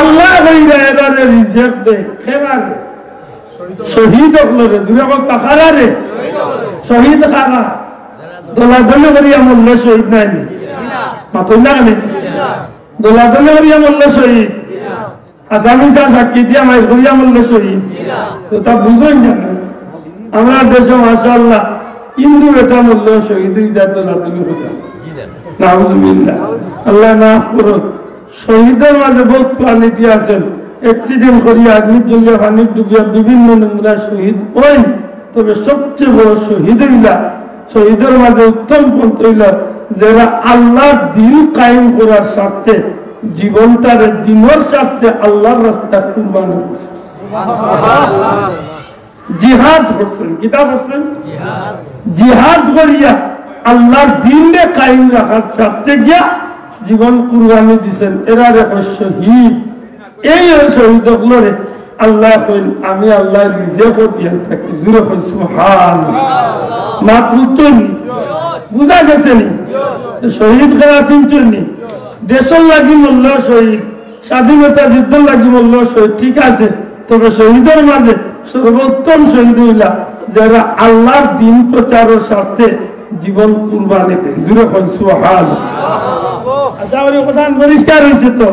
আল্লাহ হইয়া এরারে রিজিক দে, খেলারে শহীদ হলরে দূরে কাখারে শহীদ খানা দোলাদলি করিয়া মূল্য শহীদ নাই মাথা না কেন দোলাদলি করিয়া মূল্য শহীদ আসামি যা সাক্ষী দিয়া মাই করিয়া মূল্য শহীদ তো তা বুঝবেন না। আমরা দেশে মাশাআল্লাহ হিন্দু এটা মূল্য শহীদ দোলাদলি কথা নাউযুবিল্লাহ, আল্লাহ মাফ করুন। শহীদের মাঝে বহুত কোয়ালিটি আছেন, অ্যাক্সিডেন্ট করিয়া আগ্নি জ্বলিয়া পানি ডুবিয়া বিভিন্ন নোংরা শহীদ ওই, তবে সবচেয়ে বড় শহীদ হইলা, শহীদের মাঝে উত্তম পন্থ হইল যারা আল্লাহর দিন কায়েম করার স্বার্থে জীবনটার দিনের স্বার্থে আল্লাহর রাস্তা কুরবানি করছে, জিহাদ করছেন। কিতাব করছেন জিহাদ করিয়া আল্লাহর দিনে কায়েম রাখার স্বার্থে গিয়া জীবন কুরবানি দিচ্ছেন, এরা রেখো শহীদ। এই শহীদ গুলোরে আল্লাহ কইল আমি আল্লাহ রিজিক দিয়া থাকি। জুরে কই সুবহানাল্লাহ। মাত বুঝছনি, বুঝা গেছে নি শহীদ করা চিনছনি, দেশের লাগি মূল্য শহীদ, স্বাধীনতা যুদ্ধ লাগি মূল্য শহীদ, ঠিক আছে, তবে শহীদের মাঝে সর্বোত্তম শহীদ হইলা যারা আল্লাহর দিন প্রচারের স্বার্থে জীবন কুরবানি দেয়। জুরে কই সুবহানাল্লাহ। আশা করি কথা পরিষ্কার হয়েছে তো।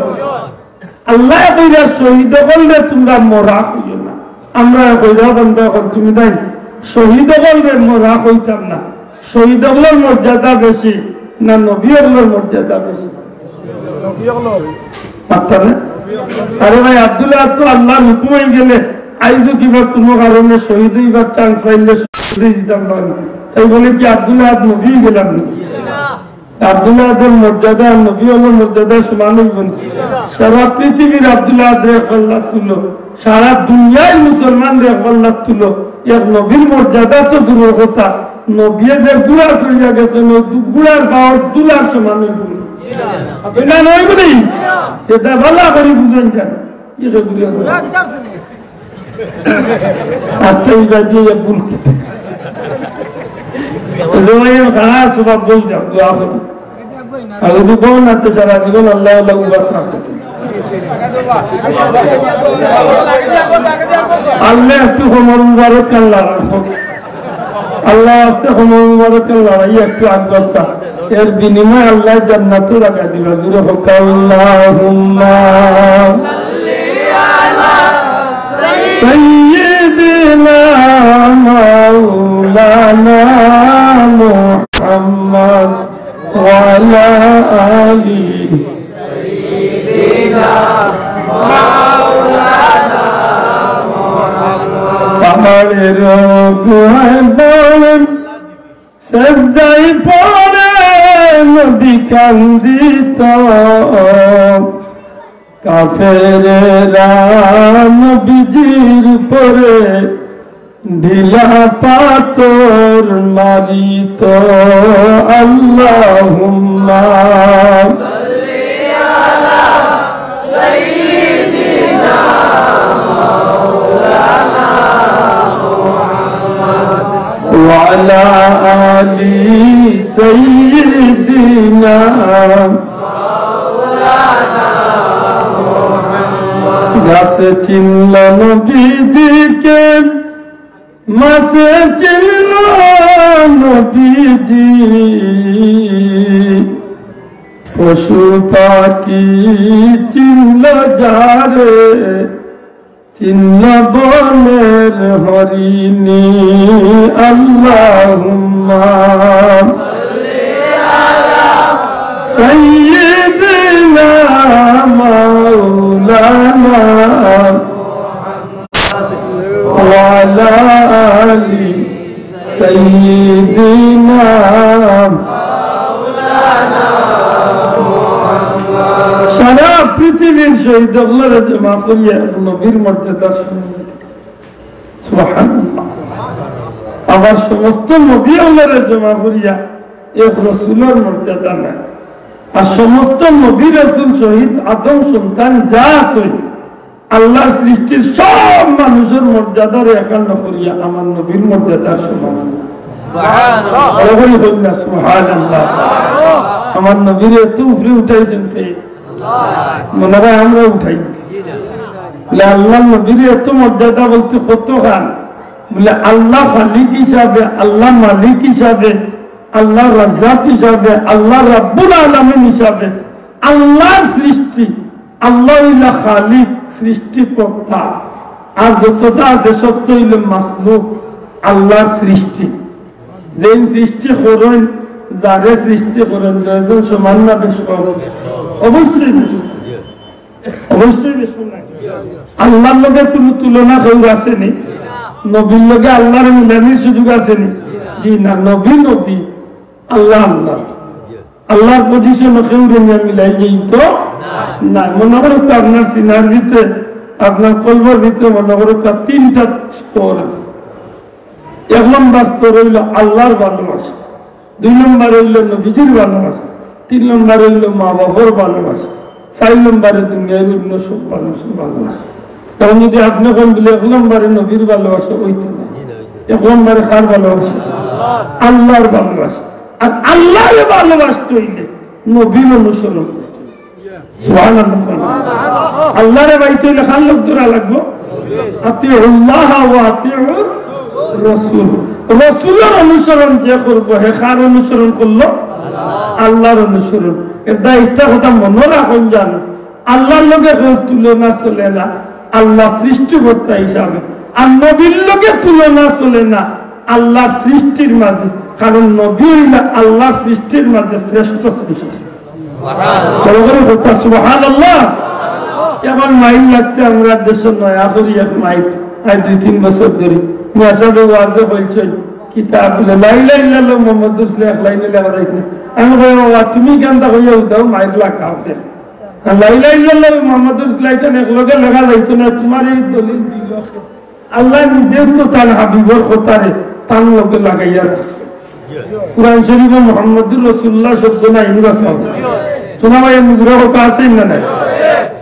আল্লাহ কইরা শহীদ বললে তোমরা মরা হইও না, আমরা কইরা বন্ধ কর, তুমি তাই শহীদ বললে মরা হইতাম না। শহীদ হলোর মর্যাদা বেশি না নবী হলোর মর্যাদা বেশি? আরে ভাই আব্দুল্লাহ তো আল্লাহর হুকুম হয়ে গেলে আইজও কিবা কোনো কারণে শহীদ হইবার চান্স পাইলে শহীদ দিতাম না, তাই বলে কি আব্দুল্লাহ নবী গেলাম নাকি? আব্দুল্লাহদের মর্যাদা নবী হলোর মর্যাদা সমান হইব না। সারা পৃথিবীর আব্দুল্লাহ আল্লাহ তুলো, সারা দুনিয়ায় মুসলমান আল্লাহ তুলো, এক নবীর মর্যাদা তো দূরের কথা, নবীদের গুড়ার হইয়া গেছে, গুড়ার পাওয়ার দুলার সমান হইব না, নয় বলি সেটা ভালো করি বুঝেন কেন আচ্ছা এইবার দিয়ে ভুল খারাপ স্বভাব বল যাও দোয়া করি আর যদি কোন নাতে সারা জীবন আল্লাহ আল্লাহ উবাদ থাকতে আল্লাহ একটু হোমর মুবারক কেন লড়াবো, আল্লাহ আসতে হোমর মুবারক কেন লড়াই একটু আগ্রহতা, এর বিনিময়ে আল্লাহ জান্নাতও রাখা দিবা। জুড়ে হোক আল্লাহুম্মা সাইয়্যিদিনা মাওলানা মুহাম্মদ ওয়া আলা আলিহি সাইয়্যিদিনা মাওলানা মুহাম্মদ। পাহাড়ের গুহায় বলেন সেজদায় পড়ে নবী কান্দিত, কাফেরেরা নবীজির উপরে ঢিলা পাথর মারিত। আল্লাহুম্মা সাল্লি আলা সাইয়্যিদিনা মাওলানা মুহাম্মদ ওয়া আলা আলি সাইয়্যিদিনা মাওলানা মুহাম্মদ। গাছে চিনল নবীজিকে, মাসে চিনল নবীজি, পশু পাখি চিনল যারে, চিনল বনের হরিণী। আল্লাহুম্মা সাল্লি আলা সাইয়্যিদিনা মাওলানা মুহাম্মদ ওয়া আলা سيدنا সারা পৃথিবীর শহীদ আল্লাহর জমা করিয়া নবীর মর্যাদা সুবহানাল্লাহ আবার সমস্ত নবী আল্লাহর জমা করিয়া এক রাসূলের মর্যাদা না আর সমস্ত নবী রাসূল শহীদ আদম সন্তান যা আছে আল্লাহর সৃষ্টির সব মানুষের মর্যাদার একান্ন করিয়া আমার নবীর মর্যাদার সমান সুবহানাল্লাহ সুবহানাল্লাহ আমার নবীর এত উপরে উঠাইছেন কে মনে হয় আমরা উঠাই আল্লাহ নবীর এত মর্যাদা বলতে কত খান বলে আল্লাহ খালিক হিসাবে আল্লাহ মালিক হিসাবে আল্লাহ রাজ্জাক হিসাবে আল্লাহ রাব্বুল আলামিন হিসাবে আল্লাহর সৃষ্টি আল্লাহ ইলা খালিক সৃষ্টিকর্তা আর যতটা আছে সত্য হইল মাখলুক আল্লাহর সৃষ্টি যে সৃষ্টি করেন যারে সৃষ্টি করেন দুজন সমান না বেশ অবশ্যই অবশ্যই বেশ আল্লাহর লগে কোন তুলনা কেউ আসেনি নবীর লগে আল্লাহর মিলানির সুযোগ আসেনি জি না নবী নবী আল্লাহ আল্লাহ আল্লাহর পজিশন কেউ মিলাই যাই তো না মনে করো আপনার সিনার ভিতরে আপনার কলবার ভিতরে মনে করো তিনটা স্তর আছে এক নম্বর স্তর হইল আল্লাহর ভালোবাসা দুই নম্বর হইল নবীজির ভালোবাসা তিন নম্বর হইল মা বাবার ভালোবাসা চার নম্বরে দুনিয়ার অন্য সব মানুষের ভালোবাসা তখন যদি আপনি কোন বলে এক নম্বরে নবীর ভালোবাসা ওইতো না এক নম্বরে কার ভালোবাসা আল্লাহর ভালোবাসা আর আল্লাহর ভালোবাসতে হইলে নবীর অনুসরণ আল্লাহরে বাইতে হইলে খান লোক ধরা লাগবো আতিউল্লাহ ওয়া আতিউর রাসূল রাসূলের অনুসরণ যে করবো হে কার অনুসরণ করলো আল্লাহর অনুসরণ এটা একটা কথা মনে রাখুন জানো আল্লাহর লোকে তুলনা চলে না আল্লাহ সৃষ্টিকর্তা হিসাবে আর নবীর লোকে তুলনা চলে না আল্লাহ সৃষ্টির মাঝে কারণ নবী হইলে আল্লাহ সৃষ্টির মাঝে শ্রেষ্ঠ সৃষ্টি সুবহানাল্লাহ এবার মাইল লাগতে আমরা দেশের নয়া করি এক মাইল আর 2-3 বছর ধরে মেসাবে ওয়াজে বলছে কিতাব লা ইলাহা ইল্লাল্লাহ মুহাম্মাদুর রাসূলুল্লাহ লাইনে লেখা রাখছে আমি বললাম তুমি কেনটা হইয়া উঠাও মাইল লাগাওতে লা ইলাহা ইল্লাল্লাহ মুহাম্মাদুর রাসূলুল্লাহ এটা এক লগে লেখা যাইতো না তোমার এই দলিল দিল আল্লাহ নিজেও তো তার হাবিবর কথারে তার লগে লাগাইয়া রাখছে কুরআন শরীফে মুহাম্মাদুর রাসূলুল্লাহ শব্দ নাই ইনবাসা শোনা ভাই মুদ্রা কথা আছে না নাই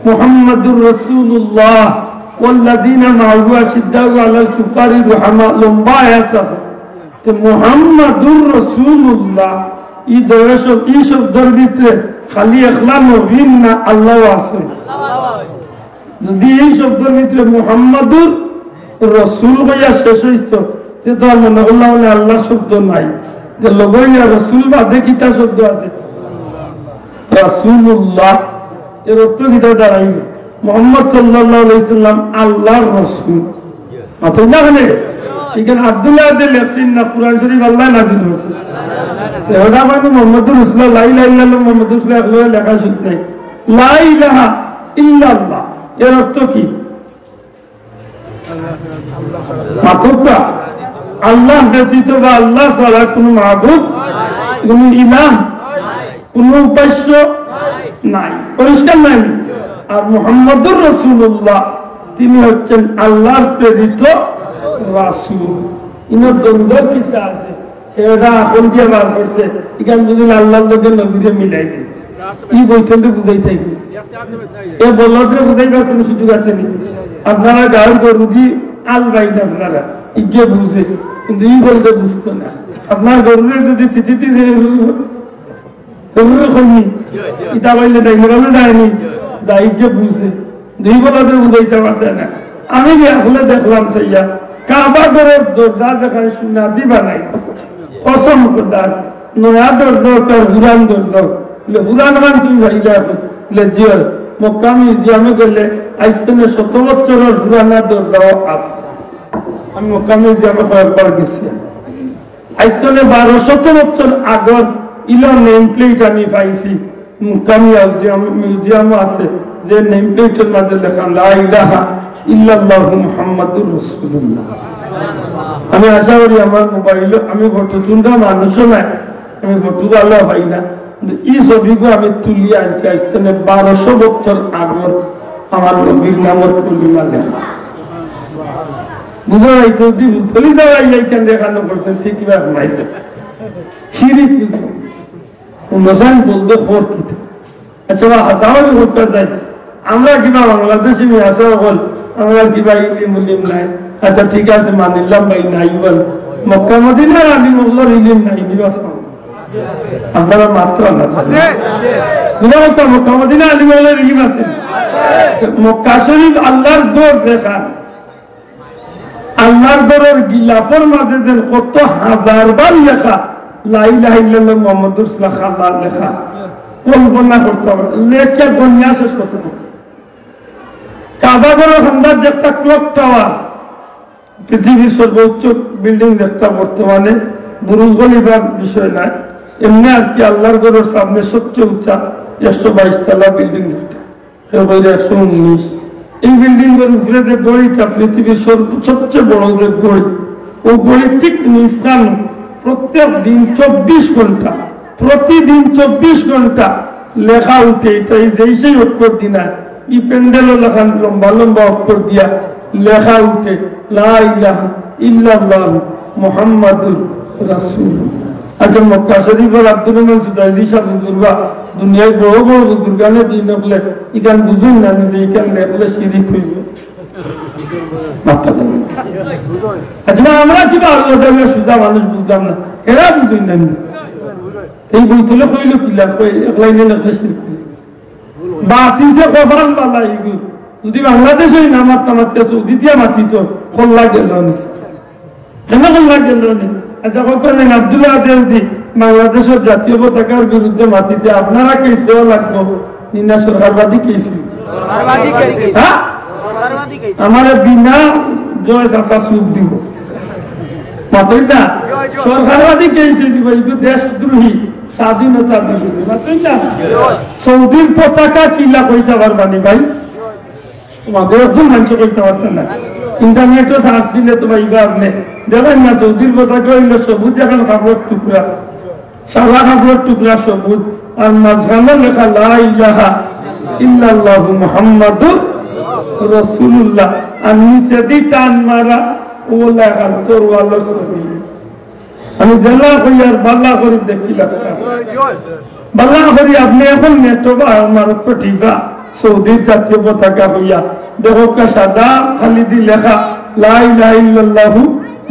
মুহাম্মাদুর রাসূলুল্লাহ والذين معه أشداء على الكفار رحماء লম্বা আয়াত আছে তো মুহাম্মাদুর রাসূলুল্লাহ এই শব্দের ভিতরে খালি একলা নবী না আল্লাহ আছে যদি এই শব্দের ভিতরে মুহাম্মাদুর রাসূল হইয়া শেষ হইতো তো মনে করলাম আল্লাহ শব্দ নাই যে লগইয়া রাসূল বাদে কিতা শব্দ আছে রাসূলুল্লাহ এর অর্থ কিতা দাঁড়াই মুহাম্মদ সাল্লাল্লাহু আলাইহি সাল্লাম আল্লাহর রাসূল মাত্র জানে এখানে আব্দুল্লাহ দে লেখছেন না কুরআন শরীফ আল্লাহ নাযিল করেছে সেটা মানে মুহাম্মদুর রাসূলুল্লাহ লা ইলাহা ইল্লাল্লাহ মুহাম্মদুর রাসূলুল্লাহ লেখা শুদ্ধ নাই লা ইলাহা ইল্লাল্লাহ এর অর্থ কি মাত্রটা আল্লাহ ব্যতীত বা আল্লাহ ছাড়া কোনো মাবুদ কোনো ইলাহ কোনো উপাস্য নাই পরিষ্কার নাই আর মুহাম্মদুর রাসূলুল্লাহ তিনি হচ্ছেন আল্লাহর প্রেরিত রাসূল ইনার দ্বন্দ্ব কিতা আছে এটা এখন দিয়ে বার করছে এখানে যদি আল্লাহর লোকের নবীরে মিলাই দিয়েছে কি বইতেন তো বুঝাই থাকি এ বলতে বুঝাইবার কোনো সুযোগ আছে নি আপনারা গাঁর গরু দিয়ে আল বাইন আপনারা ইগে বুঝে কিন্তু ই বলতে বুঝতো না আপনার গরুরে যদি চিঠিতে ইটা বাইলে দেয় মেরালে দেয়নি দায়িত্ব বুঝে দুই বলাতে বুঝাইতে পারছে না আমি আসলে দেখলাম সেইয়া কাবা ঘরের দরজা দেখায় শুনা দিবা নাই কসম খোদার নয়া দরজা তার হুরান দরজা হুরান মান তুমি ভাইলা জিয়র মক্কা মিউজিয়ামে গেলে আজ থেকে 17 বছরের হুরানা দরজাও আছে আমি মক্কা মিউজিয়ামে কয়েকবার গেছি আজ থেকে 12-17 বছর আগর ইলা নেম প্লেট আমি পাইছি মক্কা মিউজিয়ামও আছে যে নেম প্লেটের মাঝে লেখা লা ইলাহা ইল্লাল্লাহু মুহাম্মাদুর রাসূলুল্লাহ। আমি আশা করি আমার মোবাইল আমি ফটো তুলটা মানুষও নাই, আমি ফটো আল্লাহ পাই না, কিন্তু এই ছবিকে আমি তুলি আনছি আসতে 1200 বছর আগর আমার নবীর নামত কলিমা লেখা। বুঝা যাইতো চলি যাওয়া এইখান দেখানো করছেন ঠিক কিবা ঘুমাইছে শিরিক মুসলমান বলতে খোর কিতা। আচ্ছা হাসাওয়ারি করতে চাই আমরা কিবা বাংলাদেশি আসা হল আমরা কিবা ইলিম উলিম নাই। আচ্ছা ঠিক আছে মানিলাম ভাই নাই বল মক্কা মদিনার আলিম ওগুলোর ইলিম নাই নিবাসন আপনারা মাত্র না মক্কা মদিনা আলিম ওগুলোর ইলিম আছে। মক্কা শরীফ আল্লাহর দৌড় দেখান, আল্লাহর দরের গিলাফের মাঝে যে কত হাজারবার লেখা লা ইলাহা ইল্লাল্লাহ মুহাম্মাদুর রাসূলুল্লাহ লেখা কল্পনা করতে হবে, লেখা গন্যা শেষ করতে হবে। কাবাগরের হান্দার যে একটা ক্লক টাওয়ার পৃথিবীর সর্বোচ্চ বিল্ডিং একটা বর্তমানে বুরুজ খলিফার বিষয় নাই, এমনি আর কি আল্লাহর ঘরের সামনে সবচেয়ে উঁচা 122 তলা বিল্ডিং, 119। এই বিল্ডিং এর উপরে যে গড়িটা পৃথিবীর সবচেয়ে বড় যে গড়ি, ও গড়ি ঠিক নিস্তান প্রত্যেক দিন 24 ঘন্টা, প্রতিদিন 24 ঘন্টা লেখা উঠে। তাই যেই সেই অক্ষর দিনা এই প্যান্ডেলও লেখা লম্বা লম্বা অক্ষর দিয়া লেখা উঠে লা ইলাহা ইল্লাল্লাহ মুহাম্মাদুর রাসূলুল্লাহ। আচ্ছা মক্কা শরীফের আব্দুর রহমান সুদাইলি সাহেব বুজুর্গা দুনিয়ায় বড় বড় বুজুর্গানে দিন বলে ইখান বুঝুন না যে এখান দেখলে শিরিক হইবে। আচ্ছা আমরা কিবা আল্লাহ সুজা মানুষ বুঝলাম না, এরা বুঝুন না। এই বই তুলে কইল কিলা লাইনে লেখলে শিরিক বাসিছে কবরান বালা ইগু যদি বাংলাদেশে নামাজ নামাতে সৌদি দিয়া মাতিত খোল্লা গেল কেন খোল্লা গেল নি। আচ্ছা কখন আব্দুল্লাহ দেওদি বাংলাদেশের জাতীয় পতাকার বিরুদ্ধে মাতিতে আপনারা কেস দেওয়া লাগবো নিনা সরকারবাদী কেস আমার বিনা জয় চাষা সুখ দিব মাতই না সরকারবাদী কেস দিব এগুলো দেশদ্রোহী স্বাধীনতা বিরোধী মাতই না। সৌদির পতাকা কিলা কইতে পারবানি ভাই তোমাদের একজন মানুষ কইতে পারছেন না। ইন্টারনেটে সার্চ দিলে তো ভাই আপনি দেখেন না সৌদির পতাকা হইল সবুজ এখন কাপড়ের টুকরা, সাদা কাপড়ের টুকরা সবুজ, আর মাঝখানে লেখা লা ইলাহা ইল্লাল্লাহ মুহাম্মাদুর রাসূলুল্লাহ, আর নিচে দিয়ে টান মারা ও লেখা তরওয়ালের ছবি। আমি জেলা কই আর বাল্লা করি দেখি লাগতাম বাল্লা করি আপনি এখন নেটো বা আমার ঠিকা সৌদির জাতীয় পতাকা হইয়া দেখো সাদা খালি দি লেখা লা ইলাহা ইল্লাল্লাহু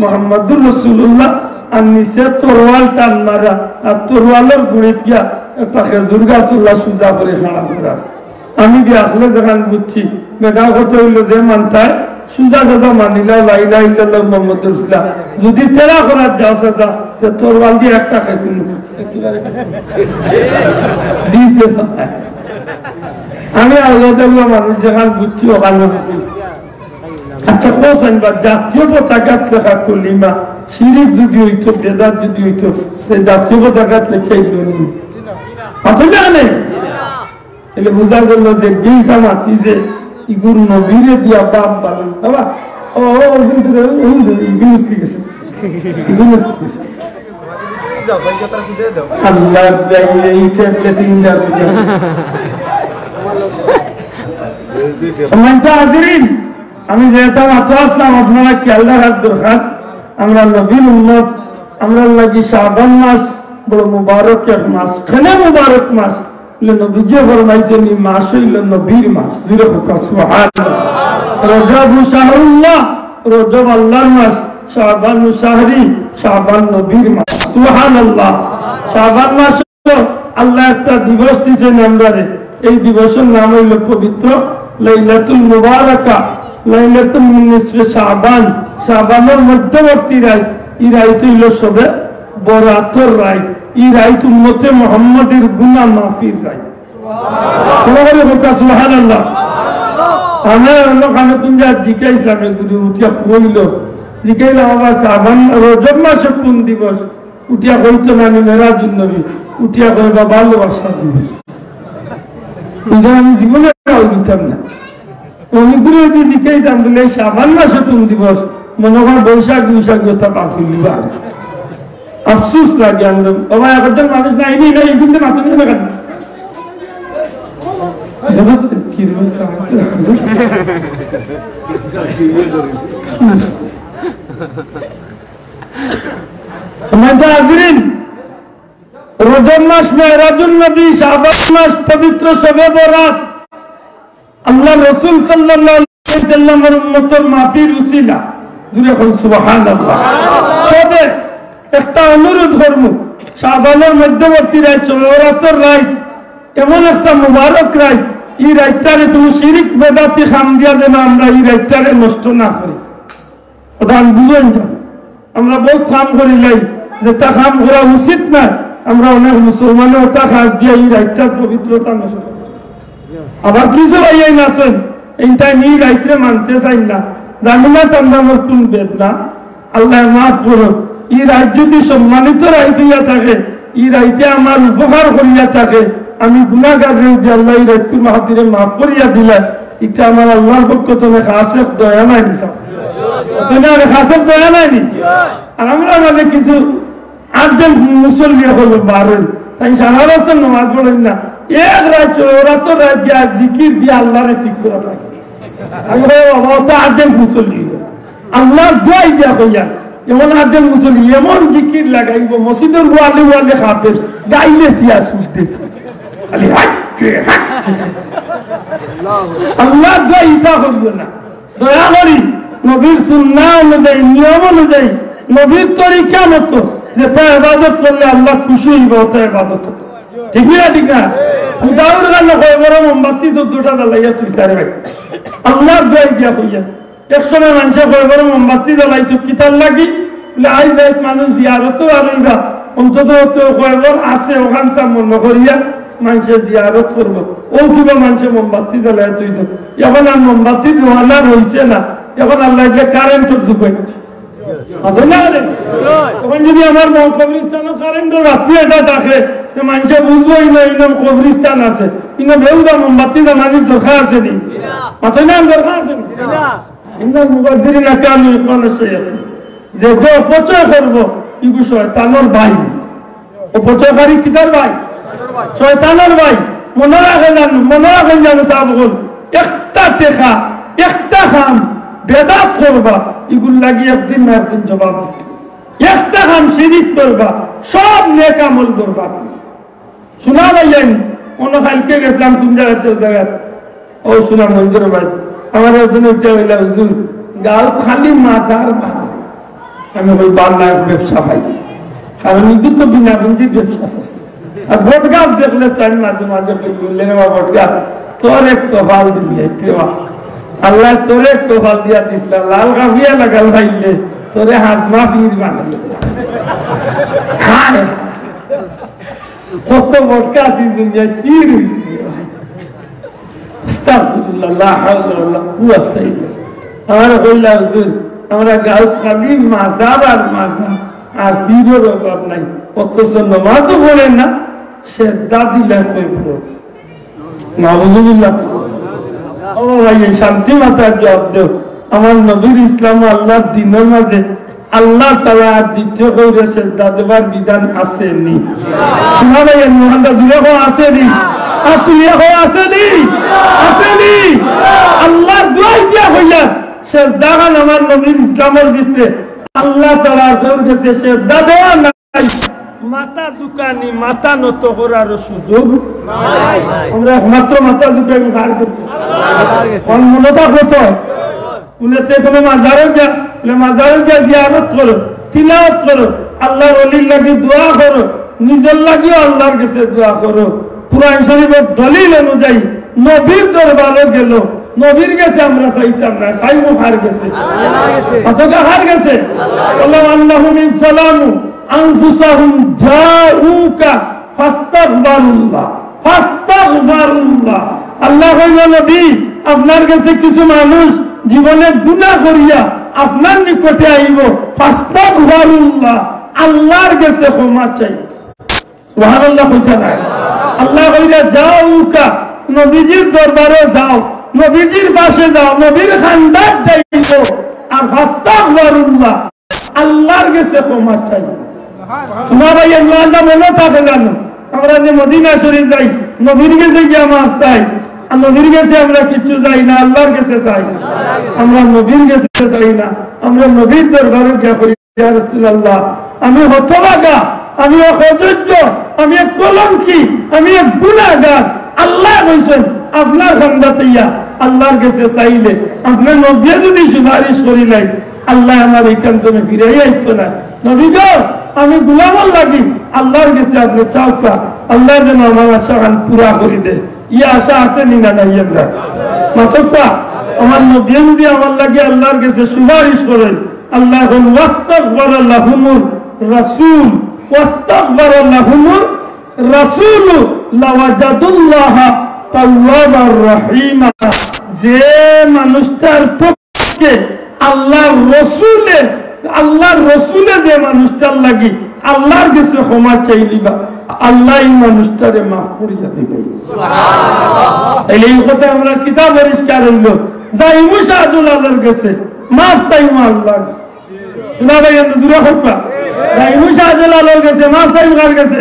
মুহাম্মাদুর রাসূলুল্লাহ, আর নিচে তরোয়াল টান মারা, আর তরোয়ালের গুড়িত গিয়া একটা খেজুর গাছ উল্লা সুজা করে খাড়া করে আছে। আমি গিয়ে আসলে যখন বুঝছি মেঘা কথা হইল যে মানতায় সুজা দাদা মানিলা লা ইলাহা ইল্লাল্লাহু মুহাম্মাদুর রাসূলুল্লাহ, যদি তেরা করার যাও সাজা তরোয়াল দিয়ে একটা খাইছি দিয়েছে। আমি আল্লাহ মানুষ যেখানে বুঝছি ওখানে। আচ্ছা কোথায় জাতীয় পতাকাত লেখা কলিমা শিরিক যদি হইতো বেদাত যদি হইতো সেই জাতীয় পতাকাত লেখাই জানে এলে বোঝা গেল যে গেইটা মাতি যে ইগুর নবীরে দিয়া বাপ পালন বাবা ও গেছে আল্লাহ আমি যেহেতু মাত্র আসলাম আপনারা খেয়াল রাখার দরকার। আমরা নবীর উম্মত, আমরা লাগি শাবান মাস বড় মুবারক এক মাস, কেন মুবারক মাস নবীজি ফরমাইছেন এই মাস হইল নবীর মাস। রজব শাহরুল্লাহ, রজব আল্লাহর মাস, শাবান শাহরি, শাবান নবীর মাস। সুবহানাল্লাহ। শাবান মাস আল্লাহ একটা দিবস দিয়েছেন আমরারে, এই দিবসের নাম হইল পবিত্র লাইলাতুল মুবারাকা, লাইলাতুল মিন নিসফি শাবান, শাবানের মধ্যবর্তী রাত। এই রাত হইল সবে বরাতর রাত, এই রাত উম্মতে মুহাম্মাদের গুনাহ মাফির রাত। সুবহানাল্লাহ। আমরা ওখানে তুমি দিকে ইসলামের গুরু উঠিয়া কইল জিজ্ঞাসা বাবা শাবান রজব মাসে কোন দিবস, উঠিয়া কইতো না আমি মেরাজুন নবী, উঠিয়া কইবা ভালোবাসা দিবস। আমি জীবনে দিতাম না। অনেকগুলো যদি দিকেই দাম দিলে সাবান মাসে কোন দিবস মনে হয় বৈশাখ বৈশাখ কথা পাখি দিবা আফসুস লাগে আমরা বাবা একজন মানুষ না এই না এই কিন্তু মাথা নিয়ে কেন রজব মাস মেরাজুন নবী শাবান মাস পবিত্র শবে বরাত আল্লাহ রাসূল সাল্লাল্লাহু আলাইহি ওয়াসাল্লামের উম্মতের মাফির উসিলা দূরে কোন সুবহানাল্লাহ তবে একটা অনুরোধ করব শাবানের মধ্যবর্তী রাত চৌরাতের রাত এমন একটা মুবারক রাত এই রাতটারে তুমি শিরিক বেদাতি খাম দিয়া দেন আমরা এই রাতটারে নষ্ট না করি প্রধান বুঝেন আমরা বহুত কাম করি লাই যে তা কাম করা উচিত না আমরা অনেক মুসলমানের ওটা কাজ দিয়ে এই রাতটার পবিত্রতা নষ্ট করি আবার কিছু ভাইয়াই আছেন এইটা এই রাত্রে মানতে চাই না জানি না তোমরা নতুন বেদ না আল্লাহ মাফ করো এই রাত যদি সম্মানিত রাত হইয়া থাকে এই রাইতে আমার উপকার করিয়া থাকে আমি গুনাহগার যে আল্লাহ এই রাতকে মাহাতিরে মাফ করিয়া দিলা এটা আমার আল্লাহর পক্ষ থেকে খাসে দয়া নাই দিছা খাসে দয়া নাই আর আমরা মানে কিছু আটজন মুসল্লি হল বারেন তাই সারা বছর নামাজ পড়েন না এক রাত ওরা তো রাত দিয়া জিকির দিয়ে আল্লাহরে ঠিক করা থাকে আটজন মুসল্লি আল্লাহ দোয়াই দিয়া হইয়া এমন আটজন মুসল্লি এমন জিকির লাগাইব মসজিদের ওয়ালে ওয়ালে খাবে গাইলে সিয়া শুনতেছে আল্লাহ দোয়াই ইটা হইল না দয়া করি নবীর সুন্নাহ অনুযায়ী নিয়ম অনুযায়ী নবীর তরিকা মতো যেটা ইবাদত করলে আল্লাহ খুশি হইব ওটা ইবাদত ঠিক না ঠিক না উদাহরণ গান হয় বড় মোমবাতি 14টা জ্বালাইয়া চুলতারে ভাই আল্লাহর দোয়াই দিয়া হইয়া একসময় মানুষে হয় বড় মোমবাতি জ্বালাই চুকিতার লাগি বলে আজ রাত মানুষ জিয়ারতও আরইবা অন্তত কয়েকবার আছে ওখানটা মনে করিয়া মানুষে জিয়ারত করবো ও কিবা মানুষে মোমবাতি জ্বালাই তুই তো এখন আর মোমবাতি ধোয়ানা রয়েছে না এখন আল্লাহ কারেন্টের ঢুকে তখন যদি আমার কবরিস্তানও কারেন্টের রাত্রি এটা থাকে মানুষে বুঝবোই না এরকম কবরিস্তান আছে কিন্তু বেউদা মোমবাতি জানানির দরকার আছে নি মাথায় না দরকার আছে যে অপচয় করবো এই বিষয় তানোর ভাই অপচয়কারী কিতার ভাই শয়তানের ভাই মনে রাখেন জানো সাবল একটা টেকা একটা খাম বেদাত করবা এগুলো লাগি একদিন না একদিন জবাব একটা খাম শিরিক করবা সব নেক আমল করবা শোনা ভাইয়ানি অন্য কালকে গেছিলাম তুমি জায়গাতে ও শোনা মঞ্জুর ভাই আমার একদিন উঠে হইলা হুজুর গাল খালি মাথার আমি ওই বাংলার ব্যবসা পাইছি কারণ এগুলো তো বিনা পুঁজির ব্যবসা আছে আর বট গাছ দেখলে তাই মাঝে মাঝে বললেন বট গাছ তোর এক কপাল দিবি আল্লাহ তোর এক কপাল দিয়া দিছিল লাল কাপিয়া লাগাল ভাইলে তোরে হাত মা পীর বানাল কত বট গাছ দুনিয়ায় কি রয়েছে আমরা বললাম হুজুর আমরা গাল খালি মাজাব আর মাজা আর পীরের অভাব নাই অথচ নামাজও পড়েন না সেজদা দিলেন নাউযুবিল্লাহ ও ভাই শান্তি মাতার জবাব দেও আমার নবীর ইসলাম আল্লাহর দ্বীনের মাঝে আল্লাহ ছাড়া আর দ্বিতীয় কইরে সেজদা দেবার বিধান আসেনি শোনা ভাই মোহাম্মদ দিলে আসেনি আসেনি আল্লাহর দোয়াই দিয়া হইয়া সেজদা খান আমার নবীর ইসলামের ভিতরে আল্লাহ ছাড়া কেউ গেছে সেজদা দেওয়া নাই মাথা ঝুঁকানি মাথা নত করার সুযোগ আমরা একমাত্র মাথা ঝুঁকানি কার গেছে মনটা কত বলেছে কোনো মাজারও গিয়া জিয়ারত করো তিলাওয়াত করো আল্লাহর ওলির লাগি দোয়া করো নিজের লাগিও আল্লাহর কাছে দোয়া করো কুরআন শরীফের দলিল অনুযায়ী নবীর দরবারে গেল নবীর কাছে আমরা চাইতাম না চাইবো কার গেছে অতটা কার গেছে আল্লাহ আল্লাহু মিন সালামু আনফুসাহুম জাউকা ফাস্তাগফিরুল্লাহ আল্লাহ কইল নবী আপনার কাছে কিছু মানুষ জীবনে গুনাহ করিয়া আপনার নিকটে আইব ফাস্তাগফিরুল্লাহ আল্লাহর কাছে ক্ষমা চাই সুবহানাল্লাহ কইতা না আল্লাহ কইলা জাউকা নবীজির দরবারে যাও নবীজির পাশে যাও, নবীর খান্দার যাইও, আর ফাস্তাগফিরুল্লাহ, আল্লাহর কাছে ক্ষমা চাই। তোমার ভাই আল্লাহ মনে থাকে জানো, আমরা যে মদিনা শরীফ যাই, নবীর কাছে গিয়ে মাছ চাই, আর নবীর কাছে আমরা কিছু চাই না, আল্লাহর কাছে চাই। আমরা নবীর কাছে চাই না, আমরা নবীর দরবারে গিয়া করি, ইয়া রাসূলুল্লাহ আমি হতভাগা, আমি এক অযোগ্য, আমি এক কলঙ্কি, আমি এক গুনাহগার। আল্লাহ বলছেন আপনার বান্দাতে ইয়া আল্লাহর কাছে চাইলে আপনার নবী যদি সুপারিশ করিলেন, আল্লাহ আমার এইখান থেকে ফিরে আইতো না। নবী গো আমি গুলামর লাগি, আল্লাহর কাছে আপনি চাওকা, আল্লাহ যেন আমার আশা পুরা করে দে। ইয়ে আশা আছে নি না নাই? আমরা মাতকা আমার নবী যদি আমার লাগে আল্লাহর কাছে সুপারিশ করেন, আল্লাহ ওয়াস্তাগফারা লাহুমুর রাসূল, ওয়াস্তাগফারা লাহুমুর রাসূল লাওয়াজাদুল্লাহ তাওয়াবার রহিমা। যে মানুষটার পক্ষে আল্লাহর রসুলে যে মানুষটার লাগি আল্লাহর কাছে ক্ষমা চাইলিবা, আল্লাহ এই মানুষটারে মাফ করিয়া দিবে। এই কথা আমরা কিতাব পরিষ্কার হইল, যাইমু শাহদুল আল্লাহর কাছে, মাফ চাইমু আল্লাহর কাছে। শোনা ভাই দূরে হকা, যাইমু শাহদুল আল্লাহর কাছে, মাফ চাইমু কার কাছে?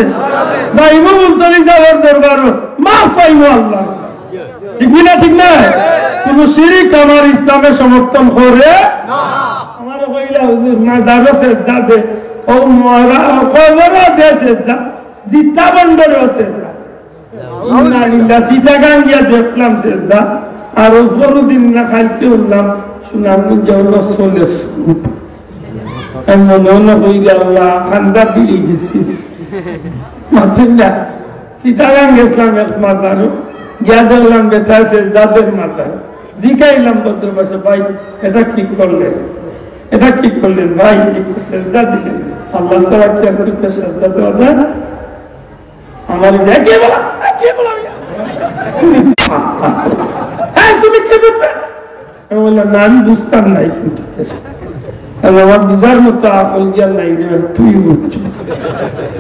যাইমু মুলতানি সাহেবের দরবারে, মাফ চাইমু আল্লাহর কাছে। ঠিক না? ঠিক না? কোন শিরিক আমার ইসলামে সমর্থন করে না। আমার কইলা হুজুর না দাদা সেজদা দে, ও মরা কবরা দে সেজদা, জিতা বন্ধরে সেজদা। ইন্না লিল্লাহি সিটাগান গিয়া দেখলাম সেজদা, আর উপরদিন না খাইতে উঠলাম, শুনাম যাওয়া চলেস এমন হইলে আল্লাহ খান্দা দিয়ে গেছি। মাথেন না সিটাগান গেছিলাম এক মাথারও, গিয়া দেখলাম বেটা সেজদাদের মাথায়, জিগাইলাম বদ্র পাশে, ভাই এটা কি করলেন, এটা কি করলেন ভাই? একটু সেজদা দিলেন, আল্লাহ ছাড়া কি একটু সেজদা দেওয়া যায়? আমার কে বলা তুমি কে বুঝবে? আমি বললাম না আমি বুঝতাম নাই, আমার বুঝার মতো আকল জ্ঞান নাই, তুই বুঝছো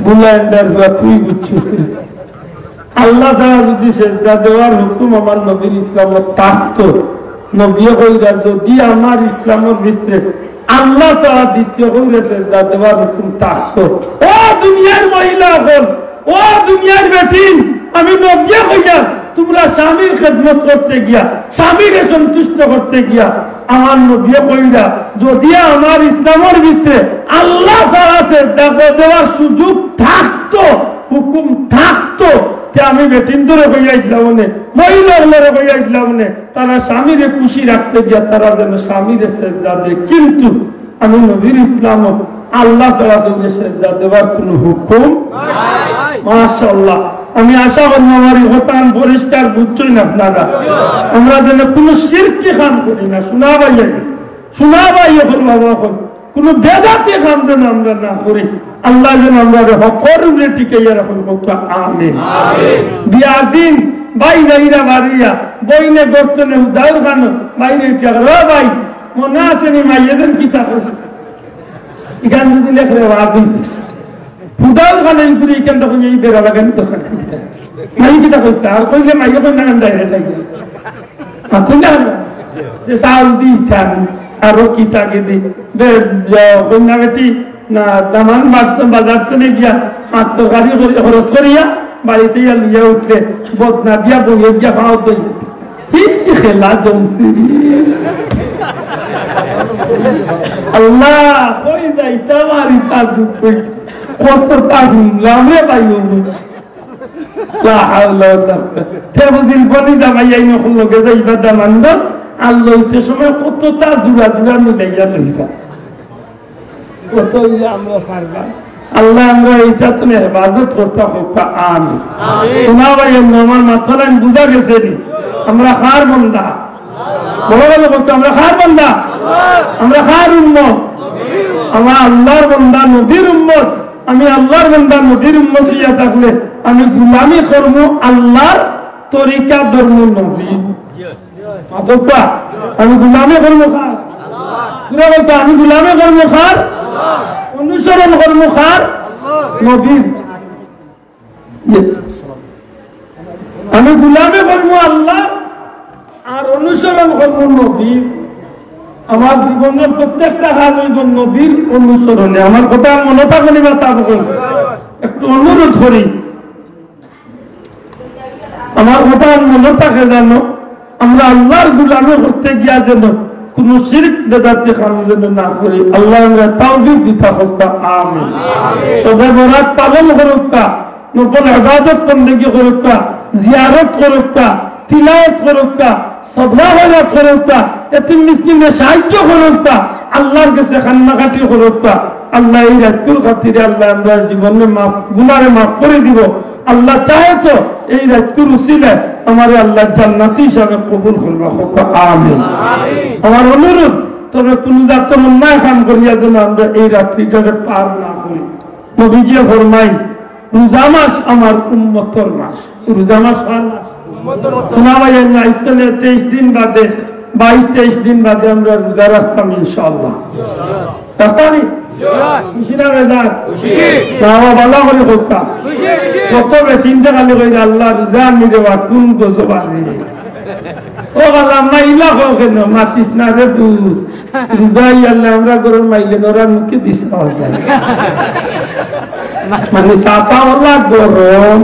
বুলাইন্দার তুই বুঝছো। আল্লাহ ছাড়া যদি সেজদা দেওয়ার হুকুম আমার নবীর ইসলামত থাকতো, নবী কইরা যদি আমার ইসলামের ভিতরে আল্লাহ ছাড়া দ্বিতীয় কইরা সেজদা দেওয়ার হুকুম থাকতো, ও দুনিয়ার মহিলা হল, ও দুনিয়ার বেটিন, আমি নবী কইরা তোমরা স্বামীর খেদমত করতে গিয়া, স্বামীকে সন্তুষ্ট করতে গিয়া আমার নবী কইরা যদি আমার ইসলামের ভিতরে আল্লাহ ছাড়া সেজদা দেওয়ার সুযোগ থাকতো, হুকুম থাকতো, আমি বেটিন্দরে হইয়াছিলাম মনে, মহিলাগুলোরে হইয়াছিলাম মনে, তারা স্বামীরে খুশি রাখতে গিয়া তারা যেন স্বামীরে সেজদা দেয়। কিন্তু আমি নবীর ইসলাম আল্লাহ ছাড়া তুমি সেজদা দেওয়ার কোন হুকুম নাই। মাশাআল্লাহ, আমি আশা করি আমার হতান পরিষ্কার বুঝছই না আপনারা, আমরা যেন কোন শিরকি কাম করি না। শোনা ভাই এখন বাবা এখন কোন বেদাতি কাম যেন আমরা না করি, আল্লাহ যেন আমরা হকর উপরে টিকাইয়া রাখুন। আমিন। বিয়া দিন ভাই ভাইরা বাড়িয়া বইনে গর্তনে উদার খান বাইরে ভাই মনে আছে নি মাইয়েদের কিতা করছে এখান যদি লেখলে আদি উদার খান করে এখান তখন এই বেড়া লাগান দোকান মাই কিতা করছে আর কইলে মাইয়ে কই না ডাইরেক্ট থাকি যে চাউল দি খান আরো কিতাকে দি কন্যা বেটি না দামান বাজার চলে গিয়া পাঁচ তরকারি খরচ করিয়া বাড়িতে লিয়া উঠলে বদনা দিয়া বইয়ে গিয়া খাওয়া দই খেলা জমছি। আল্লাহ কই যাইতা মারি তার দুঃখ কতটা শুনলাম রে ভাই বুঝিল বনি দামাইয়াই নখন লোকে যাইবা দামান্দ আর লইতে সময় কতটা জুড়া মিলাইয়া লইবা কত আমরা পারবা। আল্লাহ আমরা এইটা তুমি হেফাজত করতে হোক। আমিন। শোনা ভাই আমার মাথায় আমি বুঝা গেছে আমরা কার বান্দা, বড় বড় বলতো আমরা কার বান্দা, আমরা কার উম্মত, আমরা আল্লাহর বান্দা নবীর উম্মত। আমি আল্লাহর বান্দা নবীর উম্মত ইয়া থাকলে আমি গুলামি করবো আল্লাহর তরিকা ধর্ম নবী। আমি গুলামি করবো কার, বলতো আমি গুলামি করবো কার, অনুসরণ করবো কার, নবীর। আমি গুলামি করবো আল্লাহ, আর অনুসরণ করব নবীর। আমার জীবনের প্রত্যেকটা কাজ হইব নবীর অনুসরণে। আমার কথা মনে থাকলে বা তা একটু অনুরোধ করি, আমার কথা মনে থাকে যেন আমরা আল্লাহর গুলামি করতে গিয়া যেন কোন শিরক বেদাতে কাম যেন না করি। আল্লাহ আমরা তাওফিক দিতে হোক। আমিন। সবে বরাত পালন করুক, নফল ইবাদত বন্দেগী করুক, জিয়ারত করুক, তিলাওয়াত করুক, সাদকা খয়রাত করুক, এতিম মিসকিনের সাহায্য করুক, আল্লাহর কাছে কান্নাকাটি করুক। আল্লাহ এই রাতকুর খাতিরে আল্লাহ আমরা জীবনে মাফ গুনাহে মাফ করে দিব। আল্লাহ চাহে তো এই রাতকুর উসিলায় আমারে আল্লাহ জান্নাতি হিসাবে কবুল করবা হোক। আমিন। আমার অনুরোধ, তবে কোন রাত অন্যায় কাম করিয়া যেন আমরা এই রাত্রিটাকে পার না করি। নবীজি ফরমাই, রোজা মাস আমার উম্মতের মাস। রোজা মাস কার মাস? শোনা ভাইয়ের না, ইস্তানে 23 দিন বাদে 22-23 দিন বাদে আমরা রোজা রাখতাম ইনশাআল্লাহ। রাখতানি খুশি না বেজার? ভালো করে করতাম। প্রথমে চিন্তা খালি করে আল্লাহ রোজা নিতে বা কোন গোসবানি ও আল্লাহ মাইলা হোক কেন মাতিস না রে তুই রোজাই আল্লাহ আমরা গরম মাইলে ওরা মুখে দিস মানে চাষা ওলা গরম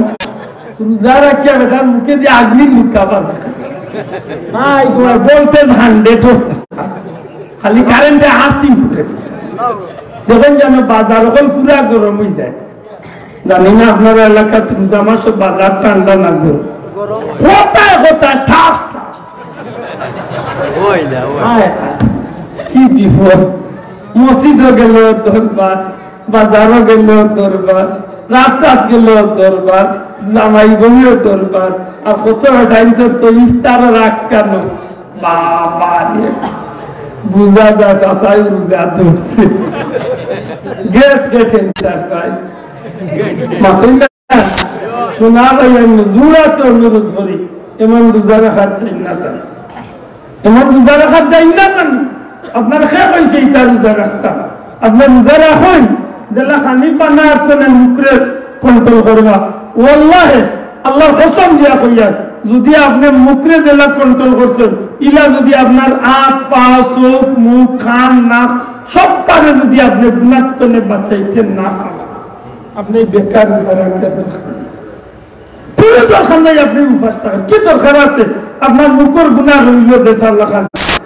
রোজা রাখিয়া বেটার মুখে দিয়ে আগ্নি লুকাবার মাই তোমার বলতে হান্ড্রেড খালি কারেন্টে হাত তিন করেছে যখন যেন বাজার ওখান পুরা গরম হয়ে যায়। জানি না আপনার এলাকাতে রোজা মাসে বাজার ঠান্ডা না গরম কোথায় কোথায় ঠাস কি বিপদ। মসজিদও গেল দরবার, বাজারও গেল দরবার, রাস্তাত গেল দরবার, জামাই বমিও দরবার, আর কত টাইম তো ইফতারও রাখ কেন বাবা বুঝা যায় চাষাই রোজা ধরছে গেট গেছে শোনা জোড়াতে অনুরোধ করি এমন রোজা রাখার চাই না জানি, এমন রোজা রাখার চাই না জানি। আপনার খেয়ে কইছে এটা রোজা রাখতাম, আপনার রোজা রাখুন যেটা খানি পানা আসলে মুখরে কন্ট্রোল করবা। ওয়াল্লাহে আল্লাহর কসম দিয়া কইয়া যদি আপনি মুখরে জেলা কন্ট্রোল করছেন, ইলা যদি আপনার হাত পা চোখ মুখ কান নাক সব পারে যদি আপনি গুণাত্মনে বাঁচাইতেন না আপনি বেকার পুরো দরকার নাই আপনি উপাস থাকেন। কি দরকার আছে? আপনার মুখের গুণা রইল, দেশার লেখান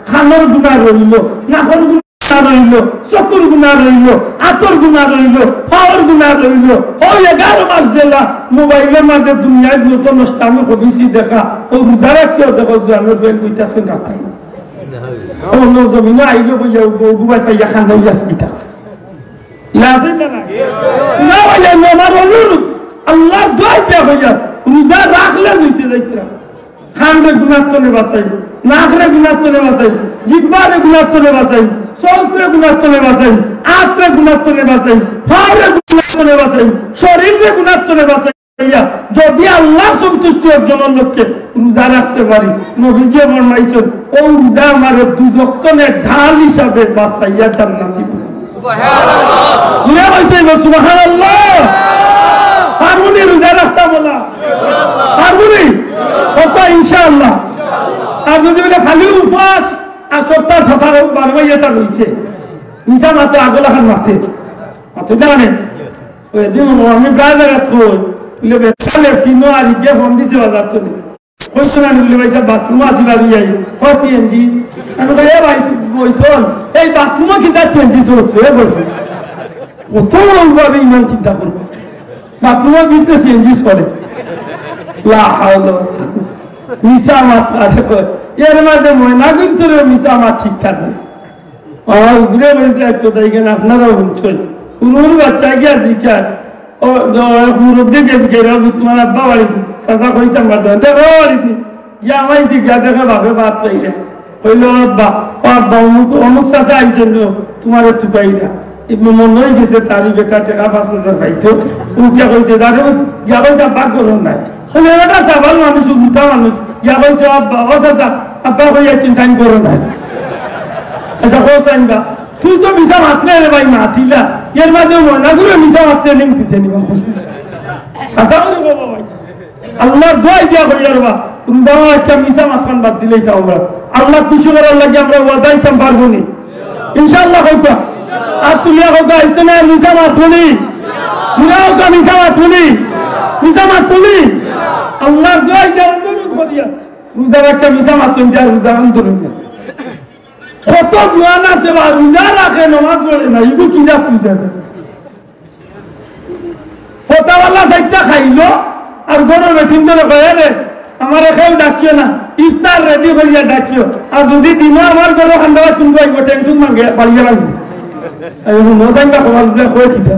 খানোর গুণা রইল, নাকের গুণা রইল, চকুর গুণা রইল, হাতের গুণা রইল, পাওয়ার গুণা রইল। ওই 11 মাস জেলা মোবাইলের মাঝে দুনিয়ায় নতুন আমি কবিছি দেখা ও রোজা রাখতেও দেখো যে আমি বেল বইতেছেন রাস্তায় অন্য জমিনে আইলে বইয়া গুবাই চাইয়া খান ইটা আমার অনুরোধ আল্লাহ দোয়া দেওয়া হইয়া রোজা রাখলে নিতে যাইতে খানরে গুণাত্মনে বাঁচাইব, নাকরে গুণাত্মনে বাঁচাইব, জিহ্বারে গুণাত্মনে বাঁচাইব, চোখরে গুণাত্মনে বাঁচাইব, আঁখরে গুণাত্মনে বাঁচাইব, পাওয়ারে গুণাত্মনে বাঁচাইব, শরীরে গুণাত্মনে বাঁচাইয়া যদি আল্লাহ সন্তুষ্টি অর্জনের লক্ষ্যে রোজা রাখতে পারি। নবীজি ফরমাইছেন ও রোজা আমার দুজনের ঢাল হিসাবে বাঁচাইয়া জান্নাতি সুবহানাল্লাহ। পারবনি রোজা রাখতে বলা পারবনি কথা ইনশাআল্লাহ। আর যদি খালি উপাস আর সপ্তাহ সফার বারবাই এটা রয়েছে নিশা মাত্র আগলাখান মাথে মাথে জানেন আমি গায়ে জায়গা থই কিনো আর ইগে ফোন দিছে বাজার চলে কইছো না নিলে ভাই বাথরুম আসি বাড়ি যাই ফসি এনজি আমি ভাই ভাই বইছন এই বাথরুমে কি যাচ্ছে এনজি চলছে বলবে কত ভাবে ইমান চিন্তা করবো বাথরুমের ভিতরে এনজি চলে লা হাওলা মিশা মাথা এর মাঝে ময়না কিন্তু মিশা মাছ শিক্ষা দেয় আমার ঘুরে বলতে একটু দেখেন আপনারাও শুনছেন কোন বাচ্চা গিয়া শিক্ষা ও মুরব্বী তোমার আব্বা বাড়ি চাষা কইতাম দেখো বাড়িতে গিয়া আমাইছি গিয়া দেখে ভাবে বাদ চাইলে কইল আব্বা ও আব্বা অমুক চাষা আইছেন তোমার একটু পাইলা মনে হয়ে গেছে তারই বেকার টাকা 5,000 পাইতো উঠিয়া কইছে দাদু গিয়া কইছে আব্বা করুন নাই এটা চাবাল মানুষ উঠা মানুষ গিয়া কইছে আব্বা ও চাষা আব্বা কইয়া চিন্তা করো নাই এটা কোথায় তুই তো মিশা মাত্রে রে ভাই মাতিলা এর মাঝে মনে করে মিশা মাত্রে নেই দিতে নিবা আল্লাহর দোয়াই দিয়া করিয়া রবা রোজা একটা মিশা মাখন বাদ দিলেই তা আমরা আল্লাহ খুশি করার লাগে আমরা ওয়াদাইতাম পারবো নি ইনশাআল্লাহ হইতা আর তুলিয়া হোক ইতনে মিশা মাথুনি মিশা হোক মিশা মাথুনি মিশা মাথুনি আল্লাহর দোয়াই অনুরোধ করিয়া রোজা একটা মিশা মাথুন যা রোজা আন্দোলন কত জোয়ান আছে বা রোজা রাখে নামাজ পড়ে না এগুলো কি যা পূজা ফোটাওয়ালা সাইডটা খাইলো আর গরু বেঠিন ধরে কয়ে রে আমার এখানেও ডাকিও না ইফতার রেডি করিয়া ডাকিও আর যদি দিনও আমার গরু খান্ডাবা চুনবো আইব টেনশন মাঙ্গে বাড়িয়ে লাগবে মজাঙ্গা খবর হয়ে দিতে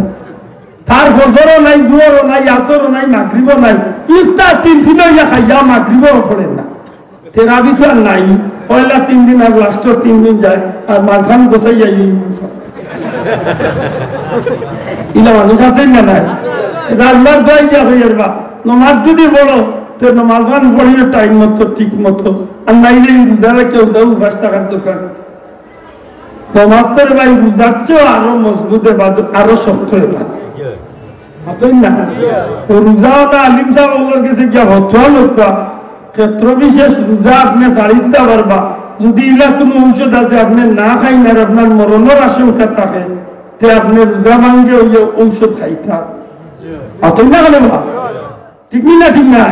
তার ফজরও নাই জোরও নাই আসরও নাই মাগরিবও নাই ইফতার 3 দিন হইয়া খাইয়া মাগরিবও পড়ে না তেরাবি তো আর নাই পয়লা 3 দিন আর লাস্ট 3 দিন যায় আর মাঝখান গোসাইয়া ইলা মানুষ আছে না নাই এটা আল্লাহর দোয়াই দিয়া হইয়ার বা নমাজ যদি বলো তো নমাজ পড়িও টাইম মতো ঠিক মতো আর নাইলে রোজারা কেউ দাও 5 টাকার দোকান নমাজের ভাই বুঝাচ্ছেও আরো মজবুত আরো শক্ত হয়ে না রোজাটা আলিম সাহেবের কাছে গিয়া হত্যা লোকটা ক্ষেত্র বিশেষ রোজা আপনি ছাড়িতে পারবা যদি ইলা কোনো ঔষধ আছে আপনি না খাই না আপনার মরণের আশঙ্কা থাকে তে আপনি রোজা ভাঙ্গে ওই ঔষধ খাইতে অতই না গেলে ঠিক না ঠিক না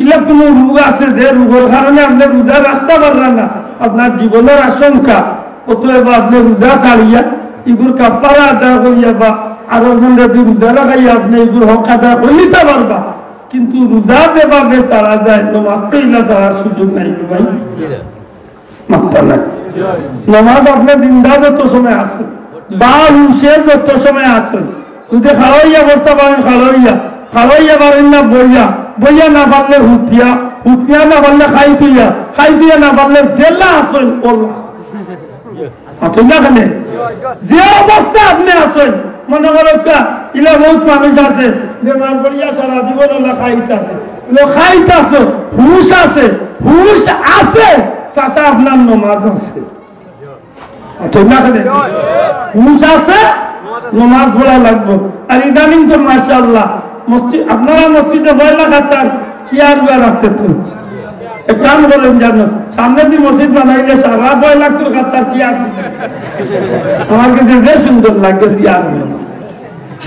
ইলা কোনো রোগ আছে যে রোগের কারণে আপনি রোজা রাখতে পারলেন না আপনার জীবনের আশঙ্কা অতএব আপনি রোজা ছাড়িয়া এগুলো কাফারা আদায় করিয়া বা আরো যদি রোজা লাগাইয়া আপনি এগুলো হক আদায় করে নিতে পারবা কিন্তু রোজা যেভাবে ছাড়া যায় নমাজ তো ইলা ছাড়ার সুযোগ নাই ভাই মাত্রা নাই নমাজ আপনার জিন্দা যত সময় আছে বা হুশের যত সময় আছে যদি খাওয়াইয়া বলতে পারেন খাওয়াইয়া পারেন না বইয়া না পারলে হুতিয়া না পারলে খাই তুইয়া না পারলে জেলা আসেন যে অবস্থা আপনি আছেন মনে করো ইলা বহুত মানুষ আছে বেমার করিয়া সারা জীবন খাইতেছে হুশ আছে চাচা আপনার নমাজ আছে হুশ আছে নমাজ পড়া লাগবে আর ইদানিং তো মাশাআল্লাহ মসজিদ আপনারা মসজিদে বয়লা খাতার চেয়ার বের আছে তো এক কাম করেন জানো সামনে দিয়ে মসজিদ বানাইলে সারা 2 লাখ টাকার চেয়ার আমার কাছে বেশ সুন্দর লাগে চেয়ার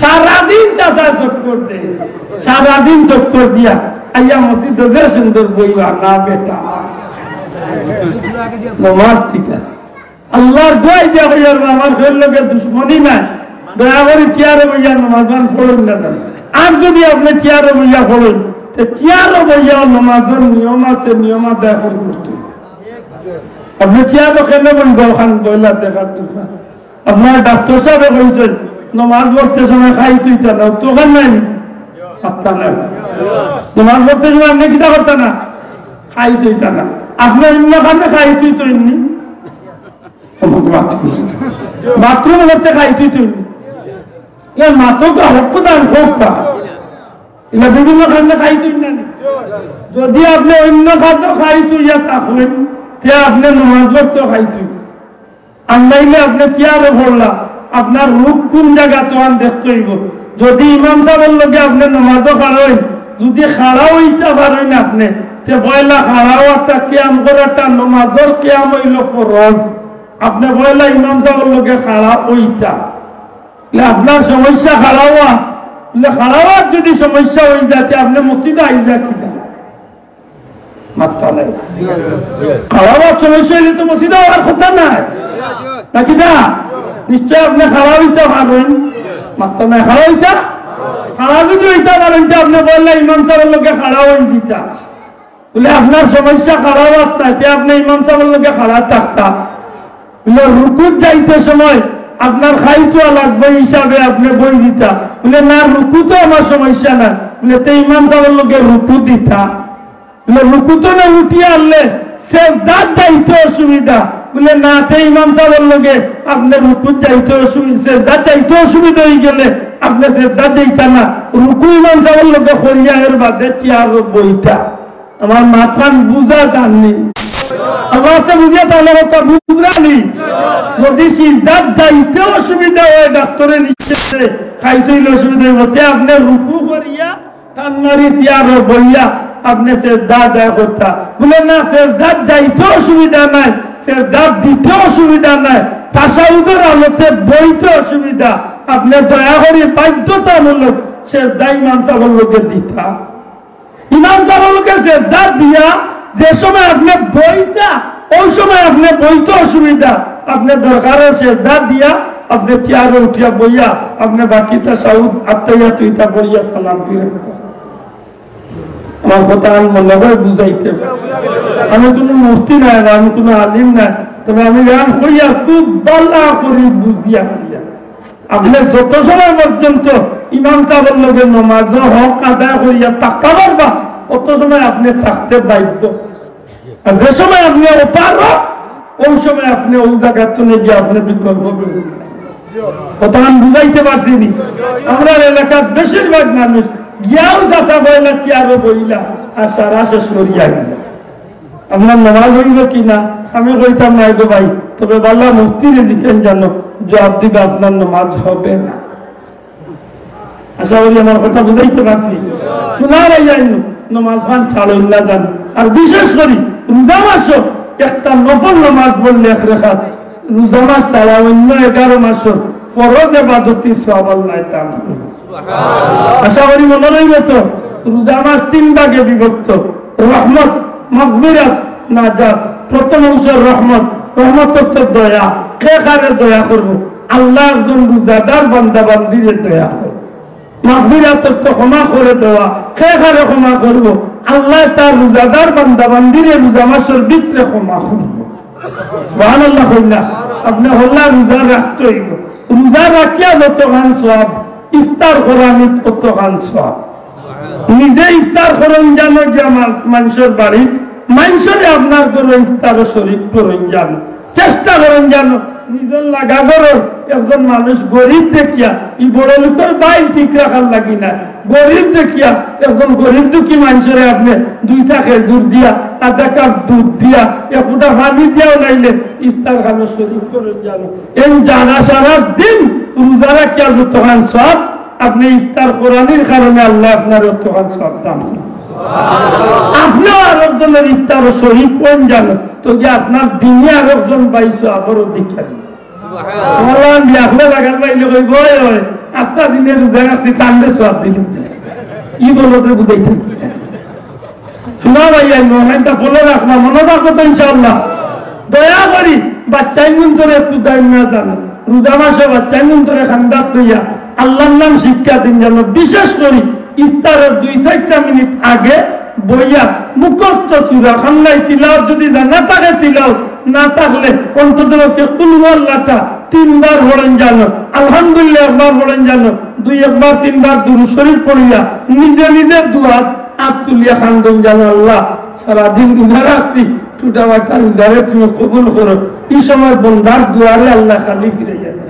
সারাদিন চাষা চক্কর দেয় সারাদিন চক্কর দিয়া আইয়া মসজিদে বেশ সুন্দর বইবা না বেটা নমাজ ঠিক আছে আল্লাহর দোয়াই দিয়া হইয়ার আমার শরীর লোকের দুশ্মনী নাই দয়া করে চেয়ারে বইয়া নমাজ পড়ুন না আর যদি আপনি চেয়ারে বইয়া পড়ুন চেয়ারও বইয়া নমাজের নিয়ম আছে নিয়ম আদায় করতে আপনি চেয়ারও কেন বলবো ওখান বইলা দেখার দোকান আপনার ডাক্তার সাহেব বলছেন নমাজ পড়তে সময় খাই তুইতা না তো ওখান নাই নমাজ পড়তে সময় আপনি কিতা করতে না খাই তুইতা না আপনি অন্য খানে খাই তুই তৈরি বাথরুম করতে খাই তুই তৈরি মাত্র হক দান হোক এগুলা বিভিন্ন খাদ্য খাই তুই না যদি আপনি অন্য খাদ্য খাই তুইয়া থাকলেন তে আপনি নমাজ পড়তে খাই তুই আর নাইলে আপনি চেয়ারে পড়লা আপনার রূপ কোন জায়গা তোয়ান দেখতে হইব যদি ইমাম সাহেবের লগে আপনি নমাজও খাড়াই যদি খাড়াও হইতে পারেন আপনি তে পয়লা খাড়াও একটা ক্যাম করাটা নমাজের ক্যাম হইল ফরজ আপনি পয়লা ইমাম সাহেবের লগে খাড়া হইতা আপনার সমস্যা খাড়াওয়া খাড়াওয়ার যদি সমস্যা হয়ে যাতে আপনি মসজিদে আইলা কিনা খাড়াওয়ার সমস্যা হইলে তো মসজিদে হওয়ার কথা নাই নাকি না নিশ্চয় আপনি খাড়া হইতে পারেন মাত্র নাই খাড়া হইতা খাড়া যদি হইতে পারেন আপনি বললে ইমাম সাহেবের লোকে খাড়া হয়ে দিতা বলে আপনার সমস্যা খাড়াওয়ার নাই আপনি ইমাম সাহেবের লোকে খাড়া থাকতা বলে রুকুত যাইতে সময় আপনার খাইতো লাগবে হিসাবে আপনি বই দিতা বলে না রুকু তো আমার সমস্যা না বলে তো ইমাম সাহেবের লোকে রুকু দিতা বলে রুকু তো না উঠিয়ে আনলে সে দাঁত যাইতে অসুবিধা বলে না তে ইমাম সাহেবের লোকে আপনি রুকু যাইতে অসুবিধা সে দাঁত যাইতে অসুবিধা হয়ে গেলে আপনি সে দাঁত যাইতা না রুকু ইমাম সাহেবের লোকে করিয়া এর বাদে চেয়ার বইটা আমার মাথান বুঝা জাননি আল্লাহ বুঝিয়া তাহলে ওটা বুঝরানি যদি সিদ্ধাত যাইতে অসুবিধা হয় ডাক্তারের নিশ্চয় খাইতে অসুবিধা হইতে আপনি রুকু করিয়া টান্নারি চেয়ার বইয়া আপনি সেজদা আদায় করতা, বলে না সেজদা যাইতে অসুবিধা নাই, সেজদা দিতে অসুবিধা নাই, তাশাহুদের আলোতে বইতে অসুবিধা, আপনি দয়া করে বাধ্যতামূলক সেজদা ইমাম সাহেবের লোকে দিতা। ইমাম সাহেবের লোকে সেজদা দিয়া যে সময় আপনি বইতা ওই সময় আপনি বইতে অসুবিধা, আপনি দরকারের সেজদা দিয়া আপনি চেয়ারে উঠিয়া বইয়া আপনি বাকিটা সাউদ আত্মাইয়া তুইতা বইয়া সালাম ফিরে। আমার কথা আমি মনে হয় বুঝাইতে, আমি কোনো মুফতি নাই না, আমি কোনো আলিম নাই, তবে আমি গান করিয়া খুব বাল্লা করি বুঝিয়া করিয়া আপনি যত সময় পর্যন্ত ইমাম সাহেবের লোকের নমাজ হক আদায় করিয়া থাকতে পারবা অত সময় আপনি থাকতে বাধ্য। আর যে সময় আপনি পারবা ওই সময় আপনি ওই জায়গার চলে গিয়ে আপনি বিকল্প ব্যবস্থা। কথা আমি বুঝাইতে পারছি নি। আমরা এলাকার বেশিরভাগ মানুষ গিয়াও চাষা বইলা চেয়ারও বইলা আর সারা শেষ করিয়া গেল। আপনার নামাজ হইল কিনা আমি কইতাম নাই গো ভাই, তবে বাল্লা মুফতিরে দিতেন জানো জবাব দিবে আপনার নামাজ হবে না। আশা করি আমার কথা বুঝাইতে পারছি। শোনার নামাজ খান ছাড়েন না জান। আর বিশেষ করি রোজা মাসও একটা নফল নামাজ বললে এক রেখাত, রোজা মাস ছাড়া অন্য 11 মাসও ফরজ ইবাদতের সওয়াব আল্লাহ তাআলা। আশা করি মনে রইল তো, রোজা মাস 3 ভাগে বিভক্ত, রহমত, মাগফিরাত, নাজাত। প্রথম অংশ রহমত, রহমত তো দয়া, কে কারে দয়া করবো? আল্লাহ একজন রোজাদার বান্দা বান্দিরে দয়া করবো। মাগফিরাত তো ক্ষমা করে দেওয়া, কে কারে ক্ষমা করবো? আল্লাহ তার রোজাদার বান্দা বান্দিরে রোজা মাসের ভিতরে ক্ষমা করবো। সুবহানাল্লাহ কইনা আপনি হল্লা রোজা রাখতে হইব। রোজা রাখিয়া যতখান সওয়াব, ইফতার করানি ততখান সওয়াব। নিজে ইফতার করেন জানো যে আমার মানুষের বাড়ি, মানুষের আপনার করে ইফতারও শরীক করেন জানো, চেষ্টা করেন জানো নিজের লাগা করো। একজন মানুষ গরিব দেখিয়া ই বড় লোকের বাইল ঠিক রাখার লাগি না, গরিব দেখিয়া একজন গরিব দুঃখী মানুষের আপনি 2টা খেজুর দিয়া, আধা কাপ দুধ দিয়া, 1 ফুটা পানি দিয়াও নাইলে ইফতার খানো শরীক করেন জানো। এই জানা সারা দিন রোজা রাখিয়া যতখান সব আপনি ইফতার কোরআনের কারণে আল্লাহ আপনার তখন সব দান আপনিও আরেকজনের ইফতার শহীদ কোন জানো তো যে আপনার দিনে আরেকজন পাইছো আবারও দীক্ষা লাগাল পাইলে হয় আস্তা দিনের জায়গা কান্দে সব দিল ই বলতে বুঝাইতে শোনা ভাইয়া মহানটা বলে রাখলাম মনে রাখো তো ইনশাআল্লাহ। দয়া করি বাচ্চাই মন্তরে একটু দায় না জানো, রোজা মাসে বাচ্চাই মন্তরে খান্দাত লইয়া আল্লাহর নাম শিক্ষা দিন যেন। বিশেষ করি ইফতারের 2-4 মিনিট আগে বইয়া মুখস্থ সূরা খান্নাই তিলাওয়াত যদি জানা থাকে তিলাওয়াত, না থাকলে অন্তত কুল আল্লাহটা 3 বার পড়েন জানো, আলহামদুলিল্লাহ 1 বার পড়েন জানো, 2-1 বার 3 বার দুরূদ শরীফ পড়িয়া নিজে নিজের দুয়া হাত তুলিয়া খান্দন জানো। আল্লাহ সারাদিন রোজা রাখছি, টুটা বাটা রোজারে তুমি কবুল করো। এই সময় বন্দার দুয়ারে আল্লাহ খালি ফিরে যাবে।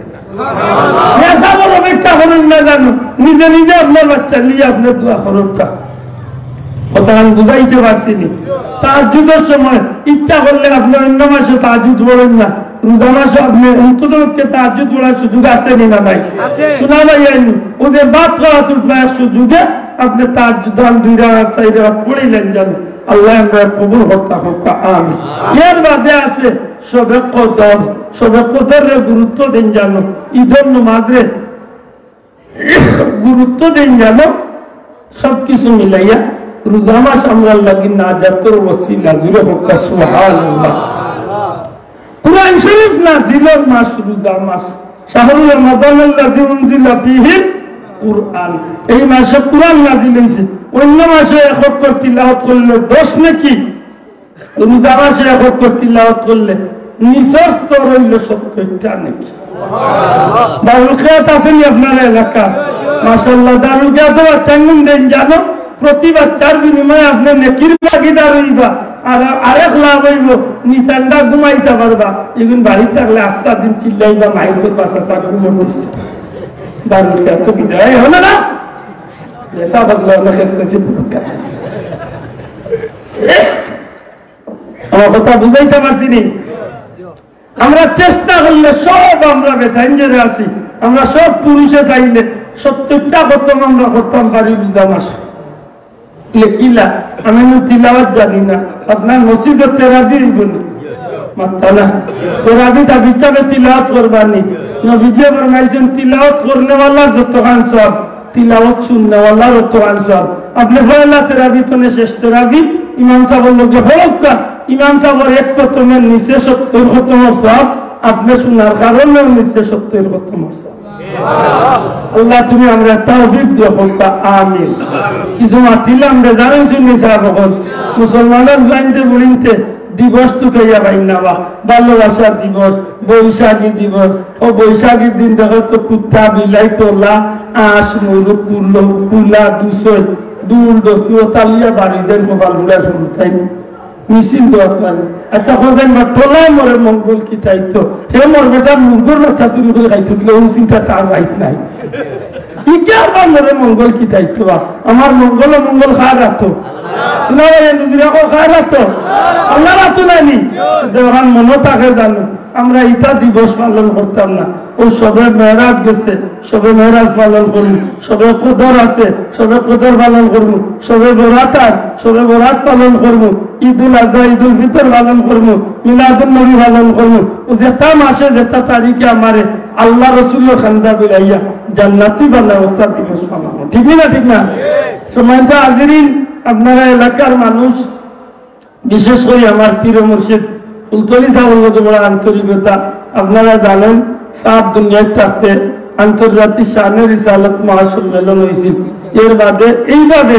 অপেক্ষা করেন না জানো, নিজে নিজে আপনার বাচ্চা নিয়ে আপনার দোয়া খরচটা কথা আমি বুঝাইতে পারছি নি। তাহাজ্জুদের সময় ইচ্ছা করলে আপনি অন্য মাসে তাহাজ্জুদ পড়েন না, রোজা মাসে আপনি অন্ততপক্ষে তাহাজ্জুদ পড়ার সুযোগ আছে নি না ভাই? শোনা ভাই আইনি ওদের বাদ করা তুলবার সুযোগে আপনি তাহাজ্জুদ 2 রাকাত 4 রাকাত পড়িলেন জানো। আল্লাহ আমরা কবুল করতে হোক আমিন। এর বাদে আছে শবে কদর। শবে কদরের গুরুত্ব দেন জানো, ঈদের নামাজে গুরুত্ব দেন জানো। সবকিছু মিলাইয়া রোজা মাস আমরা লাগি নাজাতের ওসিলা জুড়ে হোক সুবহানাল্লাহ। কুরআন শরীফ নাযিলের মাস রোজা মাস, শাহরুর রমাদানাল্লাযী উনজিলা ফীহিল কুরআন। এই মাসে কুরআন নাযিল হইছে। অন্য মাসে 71 তিলাওয়াত করলে 10 নাকি, রোজা মাসে 71 তিলাওয়াত করলে নিচের স্তর হইল 70টা নাকি। দারুল খিয়াত আছেন আপনার এলাকা? মাশাআল্লাহ দারুল খিয়াত বাচ্চা দেন জানো, প্রতি বাচ্চার বিনিময়ে আপনি নেকির ভাগিদার হইবা। আর আরেক লাভ হইব নিচান্ডা ঘুমাইতে পারবা। এগুন বাড়ি থাকলে আস্তা দিন চিল্লাইবা মাইকের পাশা চাকরি বসতে। দারুল খিয়াত তো বিদায় হলো না, জেসা বদলা না খেসতেছি। আমার কথা বুঝাইতে পারছি নি। আমরা চেষ্টা করলে সব আমরা বেটাইঞ্জরে আছি, আমরা সব পুরুষে চাইলে 70টা করতাম, আমরা করতাম পারি রোজা মাস। লেখিলা আমি তিলাওয়াত জানি না আপনার মসজিদে তেরাবি বলি মাত্তানা তেরাবি তা বিচারে তিলাওয়াত করবানি নবীজি ফরমাইছেন তিলাওয়াত করনে वाला যতখান সব তিলাওয়াত শুননে वाला ততখান সব আপনি পয়লা তেরাবি তো শেষ তেরাবি ইমাম সাহেব লোকে হোক ইমাম সাহেবের এক খতমের নিচে 70 খতম সব আপনি শোনার কারণে নিচে 70 খতম সব আল্লাহ তুমি আমরা তৌফিক দিও হোক আমিন কিছু মাতিলে আমরা জানেন শুনি সাহেব মুসলমানের লাইনতে বলিতে দিবস তো খাইয়া পাই না বা ভালোবাসার দিবস বৈশাখী দিবস ও বৈশাখীর দিন দেখো তো কুত্তা বিলাই তোলা আঁশ মুরু কুলো কুলা দুশোয় দুল দস্তুও তালিয়া বাড়ি দেন কপাল গুলা শুরু তাই মিছিল দেওয়া পারে আচ্ছা হোসেন বা টোলা মরে মঙ্গল কি চাইতো হে মোর বেটা মুগর বাচ্চা চুরি করে খাইতো দিলে ও চিন্তা তার রাইট নাই কি আমার মরে মঙ্গল কি চাইতো আমার মঙ্গল মঙ্গল খাওয়া রাখতো আল্লাহ রাখতো নানি যখন মনে থাকে জানো আমরা ইটা দিবস পালন করতাম না ও সবে মেহরাজ গেছে সবে মেহরাজ পালন করুন সবে কদর আছে সবে কদর পালন করবো সবে বরাত সবে বরাত পালন করবো ঈদুল আজহা ঈদুল ফিতর পালন করবো মিলাদুল নবী পালন করবো ও যেটা মাসে যেটা তারিখে আমারে আল্লাহ রসুল্লাহ খান্দা বিলাইয়া জান্নাতি বানাবো তার দিবস পালন ঠিক না ঠিক না সময়টা আজিরিন আপনারা এলাকার মানুষ বিশেষ করে আমার প্রিয় মুর্শিদ ফুলতলি সাহেবের মতো বড় আন্তরিকতা আপনারা জানেন সাত দুনিয়ায় থাকতে আন্তর্জাতিক শানের রিসালাত মহাসম্মেলন হয়েছিল এর বাদে এইভাবে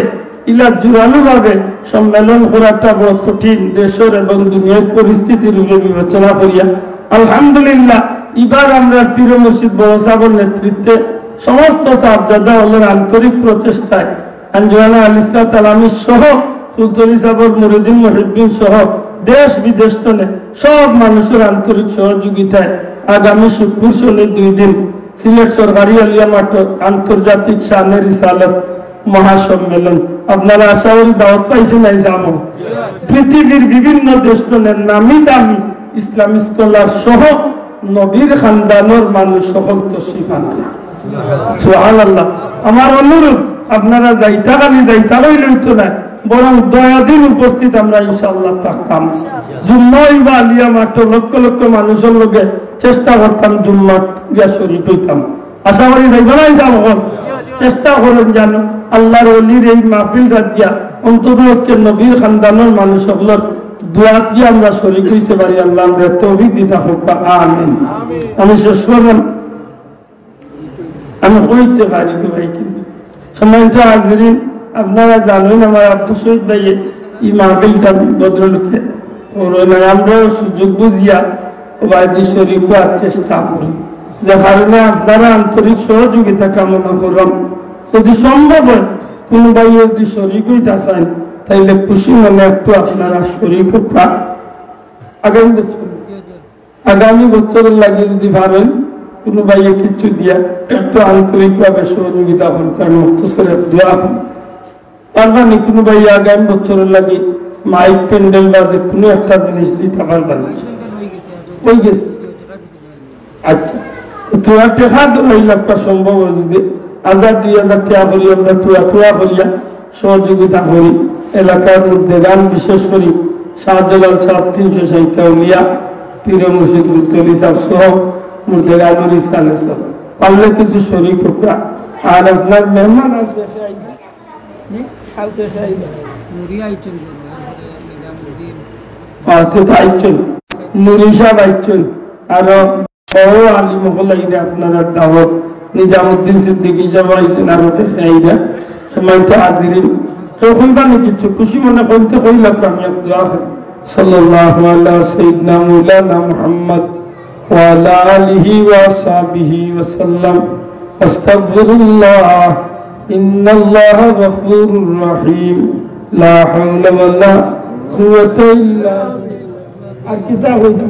ইলা জোরালো ভাবে সম্মেলন করাটা বড় কঠিন দেশের এবং দুনিয়ার পরিস্থিতির উপরে বিবেচনা করিয়া আলহামদুলিল্লাহ এবার আমরা প্রিয় মুর্শিদ বড় সাহেবের নেতৃত্বে সমস্ত সাহাবজাদা হলেন আন্তরিক প্রচেষ্টায় আঞ্জুমানা আল ইসলাম তালামি সহ ফুলতলি সাহেবের মুরিদিন মুহিদ্দিন সহ দেশ বিদেশ তনে সব মানুষের আন্তরিক সহযোগিতায় আগামী শুক্র শনি 2 দিন সিলেট সরকারি আলিয়া মাঠ আন্তর্জাতিক শানের রিসালাত মহাসম্মেলন আপনারা আশা করি দাওয়াত পাইছেন নাই যাবো পৃথিবীর বিভিন্ন দেশ তনের নামি দামি ইসলামী স্কলার সহ নবীর খানদানের মানুষ সকল তশরিফ আনবে সুবহানাল্লাহ আমার অনুরোধ আপনারা যাইতা খালি যাইতা লইলেন তো না বরং দয়াদিন উপস্থিত আমরা ইনশাআল্লাহ থাকতাম জুম্মাই বা আলিয়া মাঠ লক্ষ লক্ষ মানুষের লোকে চেষ্টা করতাম জুম্মা গিয়া শরীফ হইতাম আশা করি যাইবাই যাব চেষ্টা করেন জানো আল্লাহর ওলির এই মাহফিল রাজিয়া অন্তত নবীর খানদানের মানুষ সকলের দোয়া দিয়ে আমরা শরীফ হইতে পারি আল্লাহ আমাদের তৌফিক দিতে হোক আমিন আমি শেষ করলাম আমি হইতে পারি ভাই কিন্তু সম্মানিত হাজিরিন আপনারা জানেন আমার আব্দুল শহীদ ভাই এই মাহফিলটা ভদ্রলোকে আমরাও সুযোগ বুঝিয়া বাইরে শরীফ হওয়ার চেষ্টা করি যে কারণে আপনারা আন্তরিক সহযোগিতা কামনা করলাম যদি সম্ভব হয় কোন ভাই যদি শরীফ হইতে চান তাইলে খুশি মনে একটু আপনারা শরীফ হোক আগামী বছরের লাগে যদি ভাবেন কোন ভাইয়ে কিছু দিয়া একটু আন্তরিক ভাবে সহযোগিতা করতেন মুক্তসরের দোয়া পারবানি কোন ভাই আগামী বছরের লাগে মাইক প্যান্ডেল বা যে কোনো একটা জিনিস দিতে পারবেন হয়ে গেছে আচ্ছা তোরা টেকা এই লাভটা সম্ভব হয় যদি 1000-2000 টাকা করি আমরা তোয়া করিয়া সহযোগিতা করি এলাকার মধ্যে গান বিশেষ করি শাহজালাল সাহেব 360 উলিয়া পীর মুর্শিদ মুফতি সাহেব সহ মুর্দে গানুর ইসলামের সব পারলে কিছু শরীক হোকা আর আপনার মেহমান আছে নুরি সাহেব আইছেন আরো বড় আলিম হলাইরে আপনারা দাওয়াত নিজামুদ্দিন সিদ্দিকী সাহেব আইছেন আরো দেখাইরা সময়ত হাজিরিন তখন বানি কিছু খুশি মনে করতে কইলাম আমি দোয়া করি সাল্লাল্লাহু আলা সাইয়্যিদিনা মাওলানা মুহাম্মদ ওয়া আলা আলিহি ওয়া সাহবিহি ওয়া সাল্লাম আস্তাগফিরুল্লাহ ইন্নাল্লাহা গফুরুর রহিম লা হাওলা ওয়া লা কুওয়াতা ইল্লা আর কিতা হইতাম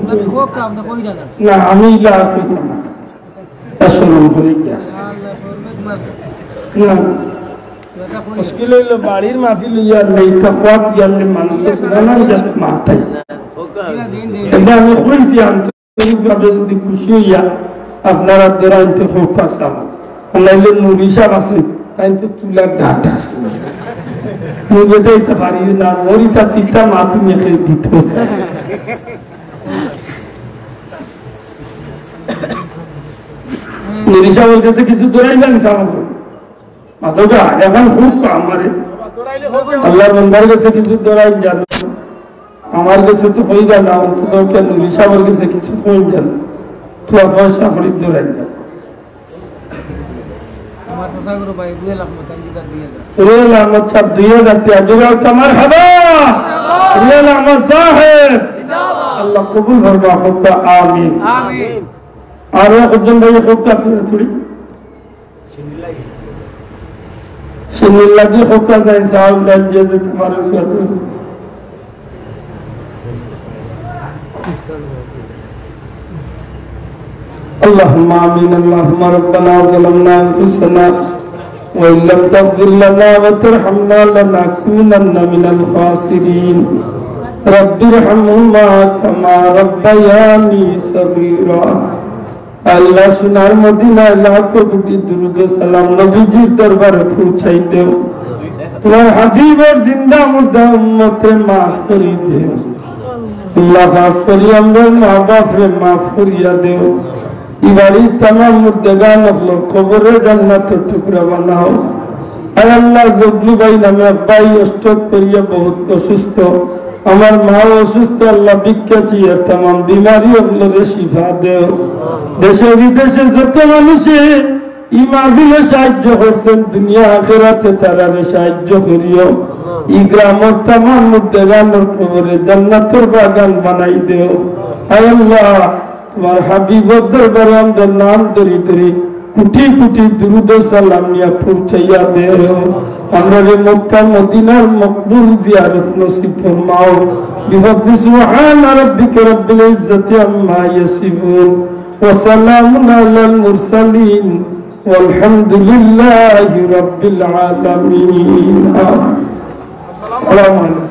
না আমি লা কইতাম না আসসালামু আলাইকুম না মুশকিল হইল বাড়ির মাটি লইয়া নেই তাকওয়াত ইয়ালে মানুষের জানা যায় মাথায় এটা আমি কইছি আন্তরিকভাবে যদি খুশি হইয়া আপনারা দরাইতে ফোকাস আলো নাইলে নুরি সাহেব আছে তাই তো তুলার ডাটা মুখে দিতে পারি না, মরিটা তিনটা মা তুমি খেয়ে দিত। নিরিশাওয়ার কাছে কিছু দৌড়াইলেন মাথা এখন খুব আমারে আল্লাহর বন্দার কাছে কিছু দৌড়াই যান, আমার কাছে তো হয়ে গেল না, অন্তত কেন নিরিশাওয়ার কাছে কিছু হয়ে যান, তুয়া পয়সা করে দৌড়াই যান। রুয়েল আহমদ সাহেব 2000 টাকা জোগাড় কামার হাবা, রুয়েল আহমদ সাহেব আল্লাহ কবুল করবা, হোকা আমিন। আর একজন ভাই হোকা থোড়ি সিনিল্লাহি হোকা যায় সাহেব রাজ্যে যে তোমার اللهم آمين اللهم ربنا ظلمنا أنفسنا وإن لم تغفر لنا وترحمنا لنكونن من الخاسرين رب ارحمهما كما ربياني صغيرا আল্লাহ সোনার মদিনায় লাখো কোটি দুরূদ ও সালাম নবীজির দরবারে পৌঁছাই দেও, তোমার হাবিবের জিন্দা মুর্দা উম্মতে মাফ করে দেও আল্লাহ, খাস করে আমরা মা বাপরে মাফ করিয়া দেও। ইবারি তামাম মুর্দেগান কবরে জান্নাতের টুকরা বানাও। আর আল্লাহ জগলু ভাই নামে আব্বাই অষ্টক করিয়া বহুত অসুস্থ, আমার মা অসুস্থ, আল্লাহ ভিক্ষা চিয়া তামাম বিমারি ওগুলোরে শিফা দেও। দেশে বিদেশে যত মানুষে ই মাহফিলে সাহায্য করছেন, দুনিয়া আখিরাতে তারারে সাহায্য করিও। ই গ্রামের তামাম মুর্দেগানের কবরে জান্নাতের বাগান বানাই দেও। আর আল্লাহ তোমার হাবিবের দরবারে আমরা নাম ধরি ধরি কোটি কোটি দুরূদ ও সালাম নিয়ে পৌঁছাইয়া দেও। আমরা রে মক্কা মদিনার মকবুল জিয়ারত নসিব ফরমাও। বিফদলি সুবহান রাব্বিকা রাব্বিল ইজ্জাতি আম্মা ইয়াসিফুন ওয়া সালামুন আলাল মুরসালিন ওয়ালহামদুলিল্লাহি রাব্বিল আলামিন। আসসালামু আলাইকুম।